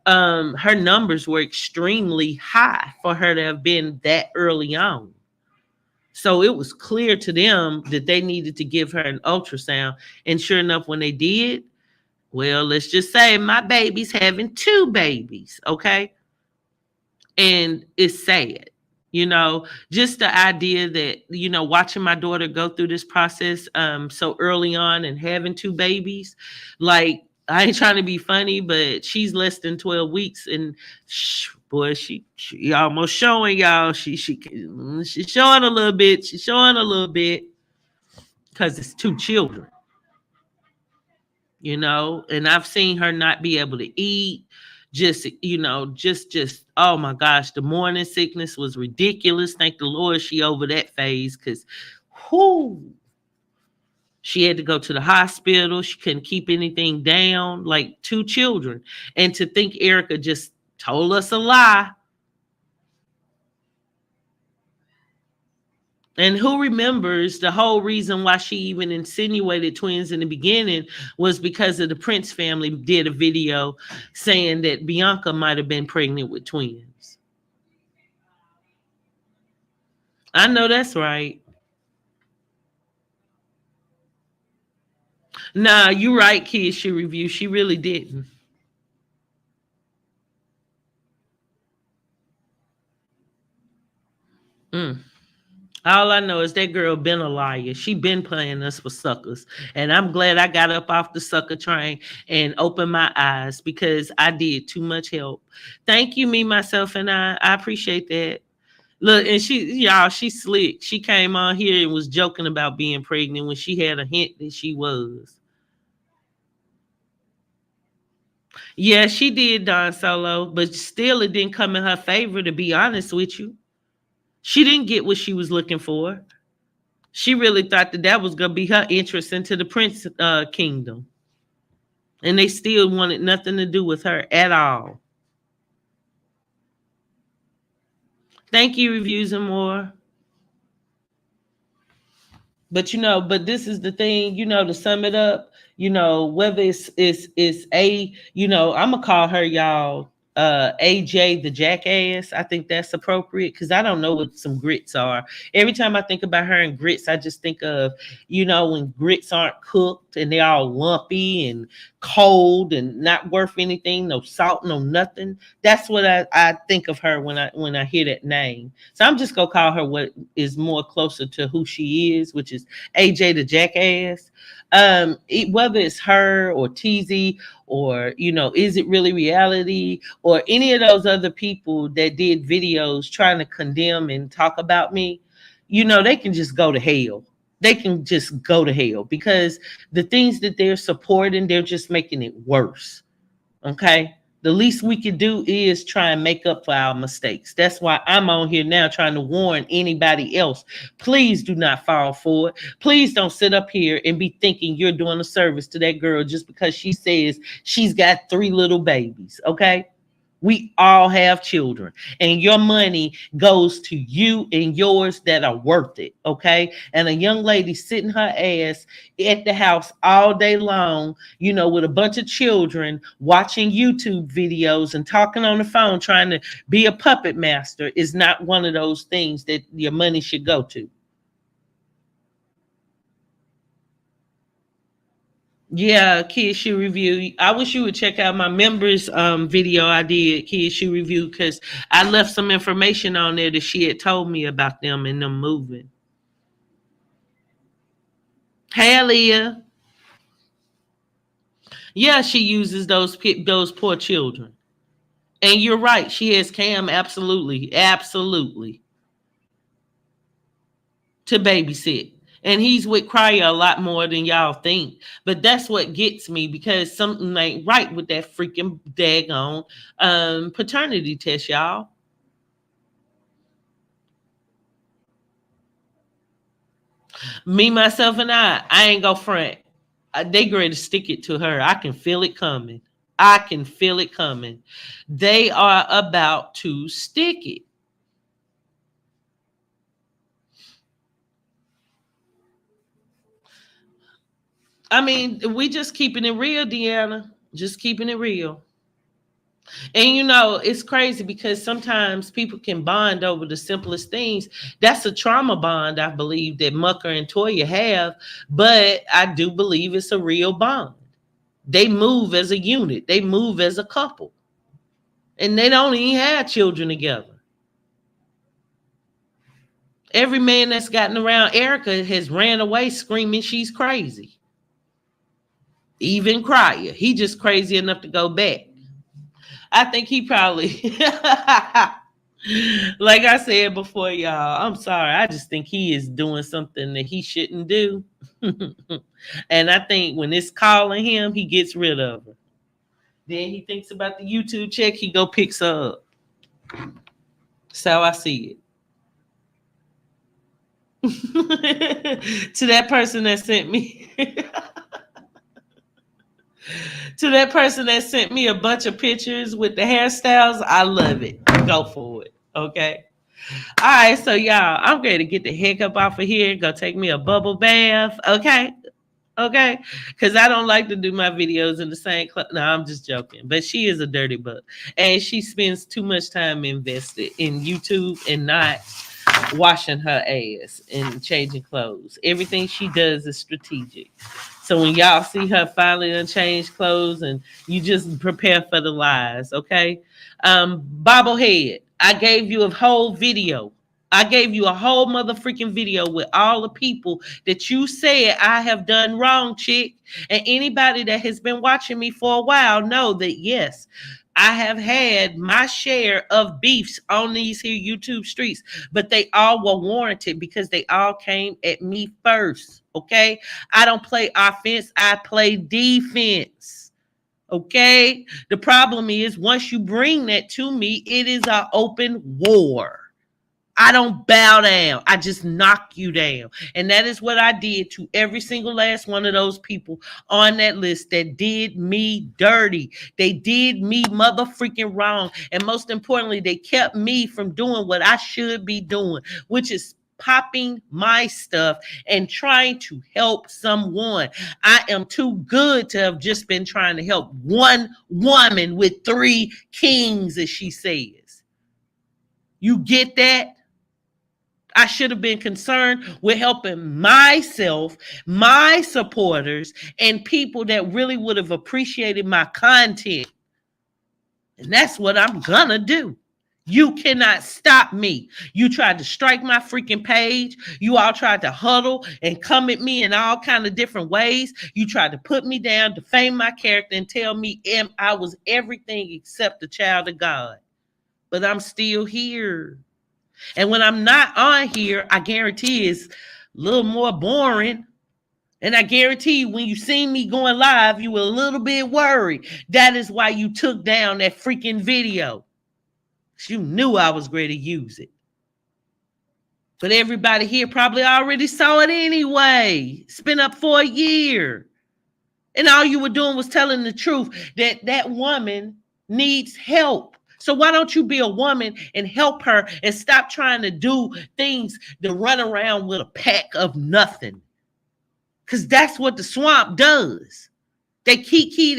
Her numbers were extremely high for her to have been that early on. So it was clear to them that they needed to give her an ultrasound. And sure enough, when they did, well, let's just say my baby's having two babies, okay? And it's sad, you know, just the idea that, you know, watching my daughter go through this process so early on and having two babies, like, I ain't trying to be funny, but she's less than 12 weeks and boy, she almost showing y'all. She's showing a little bit. She's showing a little bit because it's two children, you know, and I've seen her not be able to eat. Just, you know, just oh my gosh, the morning sickness was ridiculous. Thank the Lord she over that phase because whoo, She had to go to the hospital. She couldn't keep anything down, like two children. And to think Erica just told us a lie. And who remembers the whole reason why she even insinuated twins in the beginning was because of the Prince family did a video saying that Bianca might have been pregnant with twins. I know that's right. Nah, you right, kids. She review. She really didn't. Mm. All I know is that girl been a liar. She been playing us for suckers. And I'm glad I got up off the sucker train and opened my eyes because I did too much help. Thank you, me, myself, and I. I appreciate that. Look, and y'all, she slick. She came on here and was joking about being pregnant when she had a hint that she was. Yeah, she did Don Solo, but still it didn't come in her favor, to be honest with you. She didn't get what she was looking for. She really thought that that was going to be her interest into the Prince Kingdom. And they still wanted nothing to do with her at all. Thank you, Reviews and More. But but this is the thing, to sum it up, whether it's a, I'm gonna call her, y'all, AJ the jackass. I think that's appropriate because I don't know what some grits are. Every time I think about her and grits, I just think of, when grits aren't cooked and they're all lumpy and cold and not worth anything, no salt, no nothing. That's what I think of her when I hear that name. So I'm just gonna call her what is more closer to who she is, which is AJ the jackass. Whether it's her or TZ or is it really reality or any of those other people that did videos trying to condemn and talk about me, they can just go to hell. They can just go to hell because the things that they're supporting, they're just making it worse. Okay. The least we can do is try and make up for our mistakes. That's why I'm on here now trying to warn anybody else. Please do not fall for it. Please don't sit up here and be thinking you're doing a service to that girl just because she says she's got 3 little babies. Okay. We all have children, and your money goes to you and yours that are worth it. Okay. And a young lady sitting her ass at the house all day long, with a bunch of children watching YouTube videos and talking on the phone, trying to be a puppet master is not one of those things that your money should go to. Yeah, Kid Shoe Review. I wish you would check out my members video I did, Kid Shoe Review, because I left some information on there that she had told me about them and them moving. Hey, Aaliyah. Yeah, she uses those poor children. And you're right, she has Cam absolutely, absolutely to babysit. And he's with Cryer a lot more than y'all think. But that's what gets me because something ain't right with that freaking daggone paternity test, y'all. Me, myself, and I ain't go front. They going to stick it to her. I can feel it coming. I can feel it coming. They are about to stick it. I mean, we just keeping it real, Deanna. Just keeping it real. And it's crazy because sometimes people can bond over the simplest things. That's a trauma bond, I believe, that Mucker and Toya have, but I do believe it's a real bond. They move as a unit, they move as a couple, and they don't even have children together. Every man that's gotten around Erica has ran away screaming she's crazy. Even Cryer, he just crazy enough to go back. I think he probably like I said before, y'all, I'm sorry. I just think he is doing something that he shouldn't do. And I think when it's calling him, he gets rid of her. Then he thinks about the YouTube check, he go picks her up. That's how I see it. To that person that sent me to that person that sent me a bunch of pictures with the hairstyles, I love it. Go for it. Okay. All right, so y'all, I'm ready to get the heck up off of here. Go take me a bubble bath. Okay. Okay, because I don't like to do my videos in the same club. No, I'm just joking. But she is a dirty buck, and she spends too much time invested in YouTube and not washing her ass and changing clothes. Everything she does is strategic. So when y'all see her finally unchanged clothes, and you just prepare for the lies, okay? Bobblehead, I gave you a whole video. I gave you a whole motherfucking video with all the people that you said I have done wrong, chick. And anybody that has been watching me for a while know that yes, I have had my share of beefs on these here YouTube streets, but they all were warranted because they all came at me first. Okay. I don't play offense, I play defense. Okay. The problem is once you bring that to me, it is an open war. I don't bow down. I just knock you down. And that is what I did to every single last one of those people on that list that did me dirty. They did me motherfucking wrong. And most importantly, they kept me from doing what I should be doing, which is popping my stuff and trying to help someone. I am too good to have just been trying to help one woman with 3 kings, as she says. You get that? I should have been concerned with helping myself, my supporters, and people that really would have appreciated my content. And that's what I'm gonna do. You cannot stop me. You tried to strike my freaking page. You all tried to huddle and come at me in all kind of different ways. You tried to put me down, defame my character, and tell me I was everything except a child of God. But I'm still here. And when I'm not on here, I guarantee it's a little more boring. And I guarantee you, when you see me going live, you were a little bit worried. That is why you took down that freaking video. You knew I was ready to use it. But everybody here probably already saw it anyway. It's been up for a year. And all you were doing was telling the truth that that woman needs help. So why don't you be a woman and help her and stop trying to do things to run around with a pack of nothing? Because that's what the swamp does. They kiki,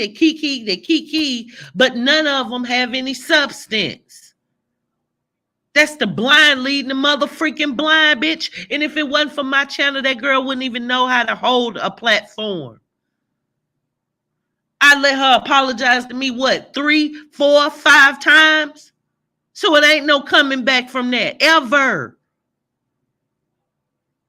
but none of them have any substance. That's the blind leading the motherfucking blind, bitch. And if it wasn't for my channel, that girl wouldn't even know how to hold a platform. I let her apologize to me, what, 3, 4, 5 times? So it ain't no coming back from that, ever.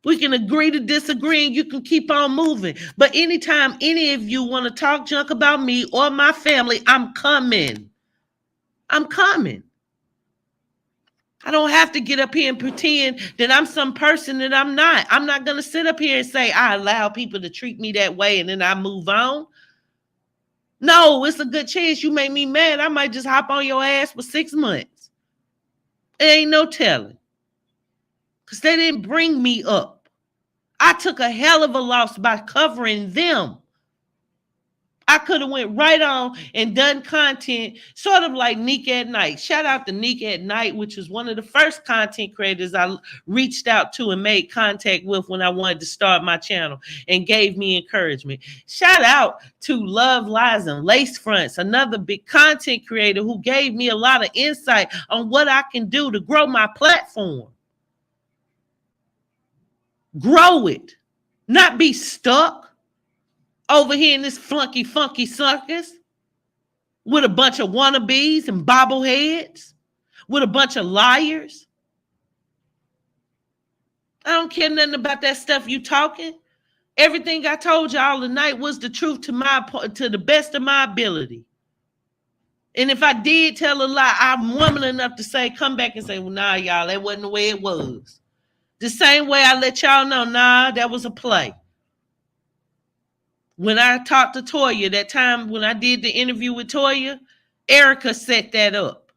We can agree to disagree and you can keep on moving. But anytime any of you want to talk junk about me or my family, I'm coming. I'm coming. I don't have to get up here and pretend that I'm some person that I'm not. I'm not going to sit up here and say I allow people to treat me that way and then I move on. No, it's a good chance you make me mad. I might just hop on your ass for 6 months. It ain't no telling. Because they didn't bring me up. I took a hell of a loss by covering them. I could have went right on and done content sort of like Nick at Night. Shout out to Nick at Night, which was one of the first content creators I reached out to and made contact with when I wanted to start my channel and gave me encouragement. Shout out to Love Lies and Lace Fronts, another big content creator who gave me a lot of insight on what I can do to grow my platform. Grow it, not be stuck over here in this flunky funky circus with a bunch of wannabes and bobbleheads, with a bunch of liars. I don't care nothing about that stuff you talking. Everything I told y'all tonight was the truth to the best of my ability. And if I did tell a lie, I'm woman enough to say, come back and say, well, nah, y'all, that wasn't the way it was. The same way I let y'all know, nah, that was a play. When I talked to Toya, that time when I did the interview with Toya, Erica set that up.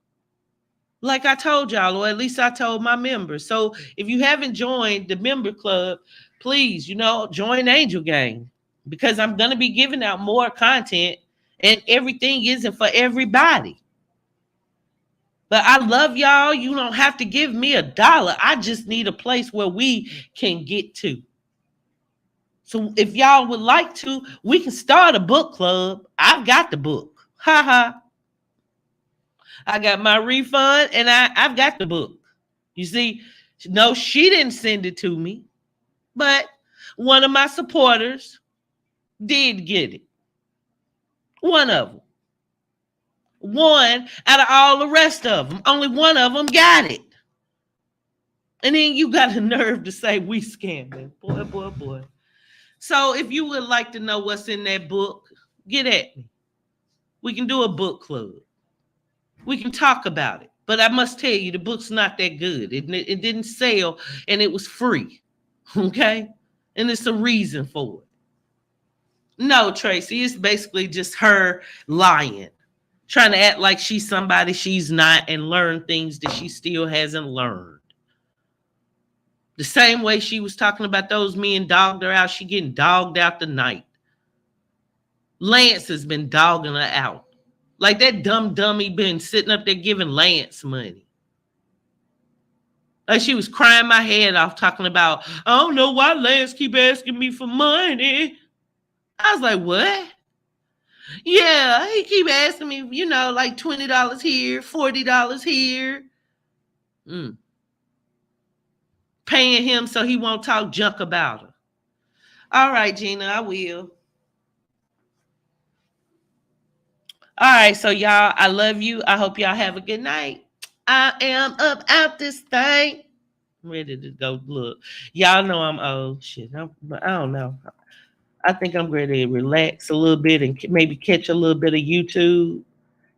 Like I told y'all, or at least I told my members. So if you haven't joined the member club, please, join Angel Gang, because I'm going to be giving out more content, and everything isn't for everybody. But I love y'all. You don't have to give me $1. I just need a place where we can get to. So if y'all would like to, we can start a book club. I've got the book. Ha ha. I got my refund, and I've got the book. You see, no, she didn't send it to me, but one of my supporters did get it. One of them. One out of all the rest of them. Only one of them got it. And then you got the nerve to say we scamming. Boy, boy, boy. So if you would like to know what's in that book, get at me. We can do a book club. We can talk about it. But I must tell you, the book's not that good. It didn't sell, and it was free. Okay? And it's a reason for it. No, Tracy, it's basically just her lying, trying to act like she's somebody she's not, and learn things that she still hasn't learned. The same way she was talking about those men dogged her out, she getting dogged out tonight. Lance has been dogging her out. Like that dumb dummy been sitting up there giving Lance money. Like she was crying my head off talking about, I don't know why Lance keep asking me for money. I was like, what? Yeah, he keep asking me, like $20 here, $40 here. Paying him so he won't talk junk about her. All right, Gina, I will. All right, so y'all, I love you. I hope y'all have a good night. I am up out this thing. I'm ready to go look. Y'all know I'm old. Shit, I don't know. I think I'm ready to relax a little bit and maybe catch a little bit of YouTube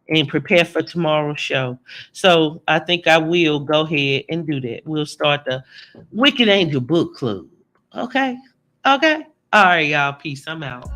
and prepare for tomorrow's show. So I think I will go ahead and do that. We'll start the Wicked Angel Book Club. Okay? Okay? All right, y'all. Peace. I'm out.